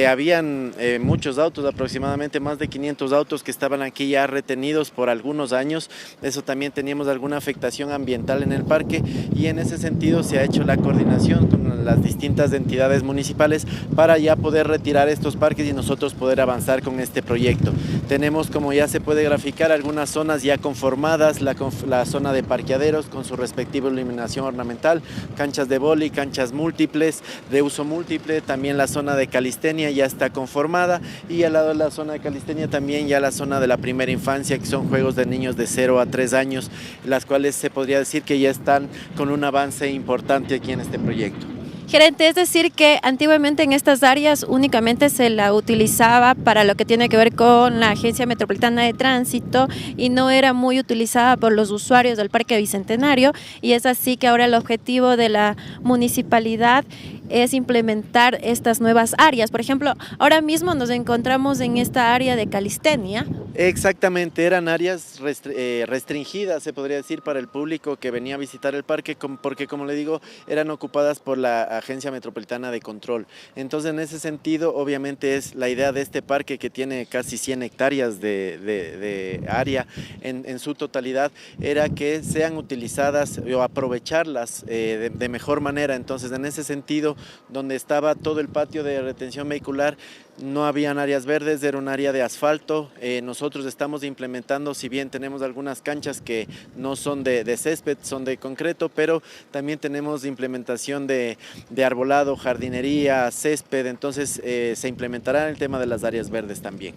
Habían muchos autos, aproximadamente más de 500 autos que estaban aquí ya retenidos por algunos años, eso también teníamos alguna afectación ambiental en el parque y en ese sentido se ha hecho la coordinación con las distintas entidades municipales para ya poder retirar estos parques y nosotros poder avanzar con este proyecto. Tenemos, como ya se puede graficar, algunas zonas ya conformadas, la zona de parqueaderos con su respectiva iluminación ornamental, canchas de vóley, canchas múltiples, de uso múltiple, también la zona de calistenia ya está conformada y al lado de la zona de calistenia también ya la zona de la primera infancia, que son juegos de niños de 0 a 3 años, las cuales se podría decir que ya están con un avance importante aquí en este proyecto. Gerente, es decir que antiguamente en estas áreas únicamente se la utilizaba para lo que tiene que ver con la Agencia Metropolitana de Tránsito y no era muy utilizada por los usuarios del Parque Bicentenario, y es así que ahora el objetivo de la municipalidad es implementar estas nuevas áreas. Por ejemplo, ahora mismo nos encontramos en esta área de calistenia. Exactamente, eran áreas restringidas, se podría decir, para el público que venía a visitar el parque, porque como le digo, eran ocupadas por la Agencia Metropolitana de Control. Entonces, en ese sentido, obviamente es la idea de este parque que tiene casi 100 hectáreas de área en su totalidad, era que sean utilizadas o aprovecharlas de mejor manera. Entonces, en ese sentido, donde estaba todo el patio de retención vehicular, no habían áreas verdes, era un área de asfalto. Nosotros estamos implementando, si bien tenemos algunas canchas que no son de césped, son de concreto, pero también tenemos implementación de arbolado, jardinería, césped, entonces se implementará el tema de las áreas verdes también.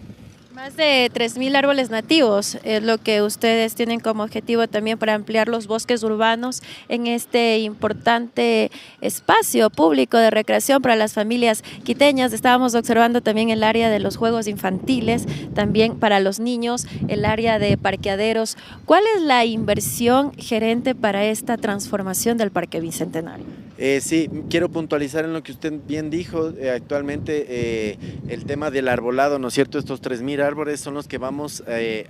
Más de 3.000 árboles nativos es lo que ustedes tienen como objetivo también para ampliar los bosques urbanos en este importante espacio público de recreación para las familias quiteñas. Estábamos observando también el área de los juegos infantiles, también para los niños, el área de parqueaderos. ¿Cuál es la inversión, gerente, para esta transformación del Parque Bicentenario? Sí, quiero puntualizar en lo que usted bien dijo, actualmente el tema del arbolado, ¿no es cierto? Estos 3.000 árboles son los que vamos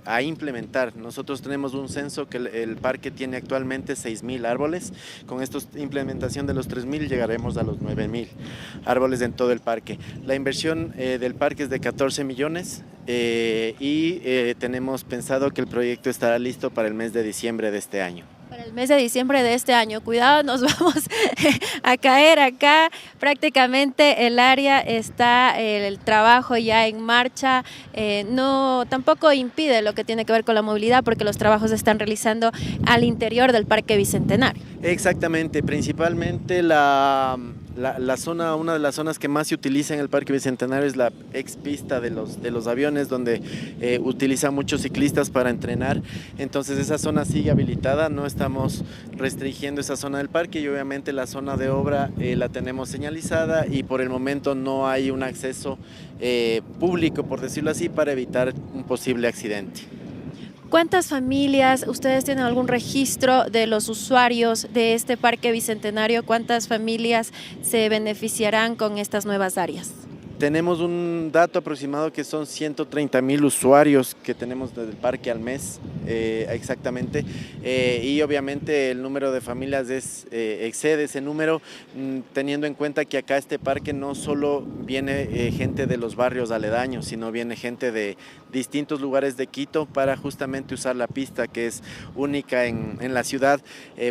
a implementar. Nosotros tenemos un censo que el parque tiene actualmente 6.000 árboles. Con esta implementación de los 3.000 llegaremos a los 9.000 árboles en todo el parque. La inversión del parque es de 14 millones y tenemos pensado que el proyecto estará listo para el mes de diciembre de este año. Para el mes de diciembre de este año. Cuidado, nos vamos a caer acá. Prácticamente el área está, el trabajo ya en marcha. No, tampoco impide lo que tiene que ver con la movilidad, porque los trabajos se están realizando al interior del Parque Bicentenario. Exactamente, principalmente la zona, una de las zonas que más se utiliza en el Parque Bicentenario es la ex pista de los aviones, donde utilizan muchos ciclistas para entrenar. Entonces esa zona sigue habilitada, no estamos restringiendo esa zona del parque y obviamente la zona de obra la tenemos señalizada y por el momento no hay un acceso público, por decirlo así, para evitar un posible accidente. ¿Cuántas familias, ustedes tienen algún registro de los usuarios de este Parque Bicentenario? ¿Cuántas familias se beneficiarán con estas nuevas áreas? Tenemos un dato aproximado que son 130.000 usuarios que tenemos desde el parque al mes, exactamente, y obviamente el número de familias excede ese número, teniendo en cuenta que acá este parque no solo viene gente de los barrios aledaños, sino viene gente de distintos lugares de Quito para justamente usar la pista que es única en la ciudad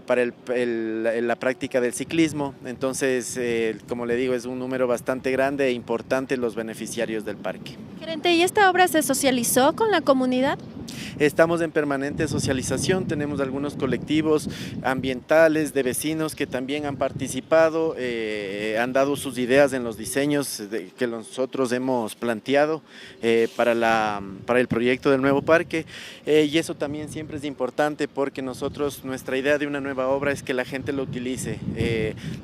para la práctica del ciclismo. Entonces, como le digo, es un número bastante grande e importante importante los beneficiarios del parque. Gerente, ¿y esta obra se socializó con la comunidad? Estamos en permanente socialización, tenemos algunos colectivos ambientales de vecinos que también han participado, han dado sus ideas en los diseños que nosotros hemos planteado para el proyecto del nuevo parque, y eso también siempre es importante porque nuestra idea de una nueva obra es que la gente lo utilice.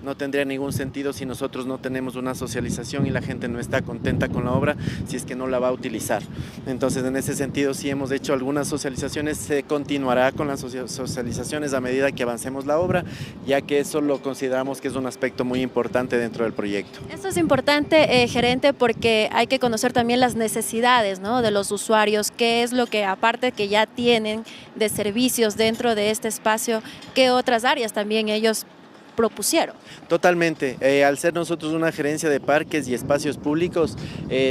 No tendría ningún sentido si nosotros no tenemos una socialización y la gente no está contenta con la obra si es que no la va a utilizar. Entonces, en ese sentido sí hemos hecho algunas socializaciones, se continuará con las socializaciones a medida que avancemos la obra, ya que eso lo consideramos que es un aspecto muy importante dentro del proyecto. Esto es importante, gerente, porque hay que conocer también las necesidades, ¿no?, de los usuarios, qué es lo que, aparte que ya tienen de servicios dentro de este espacio, qué otras áreas también ellos propusieron. Totalmente, al ser nosotros una gerencia de parques y espacios públicos,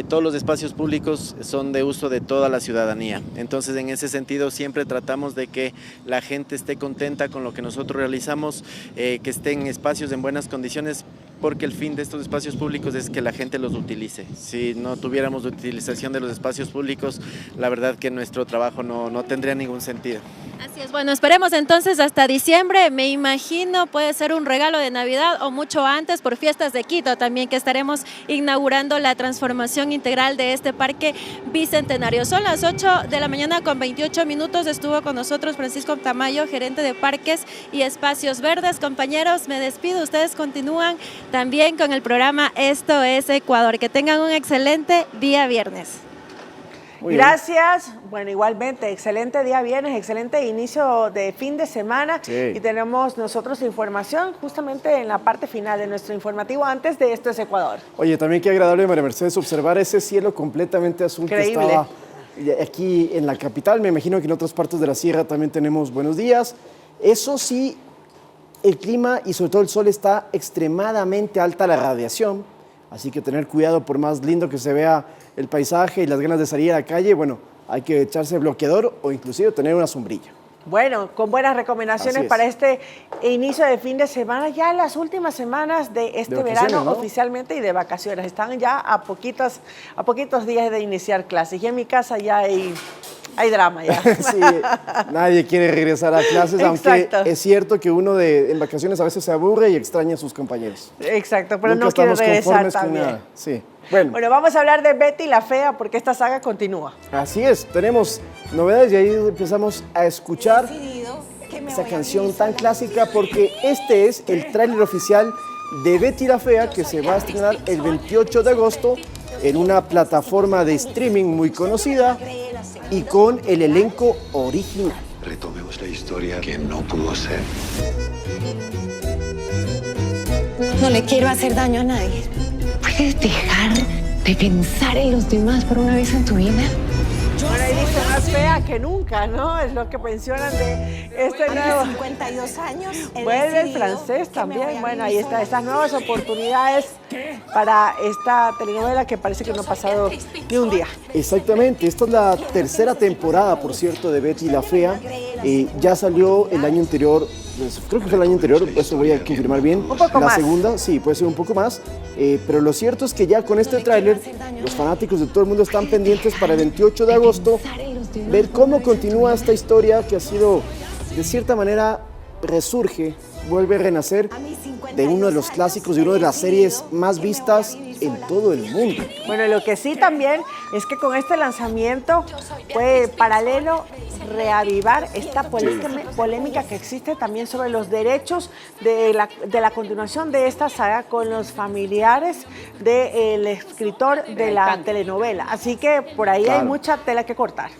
todos los espacios públicos son de uso de toda la ciudadanía, entonces en ese sentido siempre tratamos de que la gente esté contenta con lo que nosotros realizamos, que estén espacios en buenas condiciones, porque el fin de estos espacios públicos es que la gente los utilice. Si no tuviéramos utilización de los espacios públicos, la verdad que nuestro trabajo no tendría ningún sentido. Así es, bueno, esperemos entonces hasta diciembre, me imagino puede ser un regalo de Navidad o mucho antes por Fiestas de Quito también, que estaremos inaugurando la transformación integral de este parque bicentenario. Son las 8 de la mañana con 28 minutos, estuvo con nosotros Francisco Tamayo, gerente de Parques y Espacios Verdes. Compañeros, me despido, ustedes continúan también con el programa Esto es Ecuador. Que tengan un excelente día viernes. Gracias. Bueno, igualmente, excelente día viernes, excelente inicio de fin de semana. Sí. Y tenemos nosotros información justamente en la parte final de nuestro informativo antes de Esto es Ecuador. Oye, también qué agradable, María Mercedes, observar ese cielo completamente azul. Increíble. Que estaba aquí en la capital. Me imagino que en otras partes de la sierra también tenemos buenos días. Eso sí, el clima y sobre todo el sol está extremadamente alta la radiación, así que tener cuidado por más lindo que se vea el paisaje y las ganas de salir a la calle, bueno, hay que echarse bloqueador o inclusive tener una sombrilla. Bueno, con buenas recomendaciones para este inicio de fin de semana, ya en las últimas semanas de este verano, ¿no?, oficialmente, y de vacaciones. Están ya a poquitos días de iniciar clases. Y en mi casa ya hay drama ya. Sí, nadie quiere regresar a clases, aunque es cierto que uno en vacaciones a veces se aburre y extraña a sus compañeros. Exacto, pero nunca no quiere regresar también. Nada. Sí. Bueno, vamos a hablar de Betty la Fea porque esta saga continúa. Así es, tenemos novedades y ahí empezamos a escuchar esa canción tan clásica porque este es el tráiler oficial de Betty la Fea que se va a estrenar el 28 de agosto en una plataforma de streaming muy conocida y con el elenco original. Retomemos la historia que no pudo ser. No le quiero hacer daño a nadie. ¿Puedes dejar de pensar en los demás por una vez en tu vida? Bueno, ahí dice más fea que nunca, ¿no? Es lo que mencionan de este nuevo. 52 años. Vuelve el francés también. Bueno, ahí está, esas nuevas oportunidades para esta telenovela que parece que no ha pasado ni un día. Exactamente, esta es la tercera temporada, por cierto, de Betty la Fea. Ya salió el año anterior, creo que fue el año anterior, eso voy a confirmar bien. Un poco la más. Segunda, sí, puede ser un poco más. Pero lo cierto es que ya con este tráiler, los fanáticos de todo el mundo están pendientes para el 28 de agosto, ver cómo continúa esta historia que ha sido, de cierta manera, resurge, vuelve a renacer de uno de los clásicos, de una de las series más vistas en todo el mundo. Bueno, lo que sí también es que con este lanzamiento fue paralelo reavivar esta polémica que existe también sobre los derechos de la continuación de esta saga con los familiares del escritor de la telenovela. Así que por ahí hay mucha tela que cortar.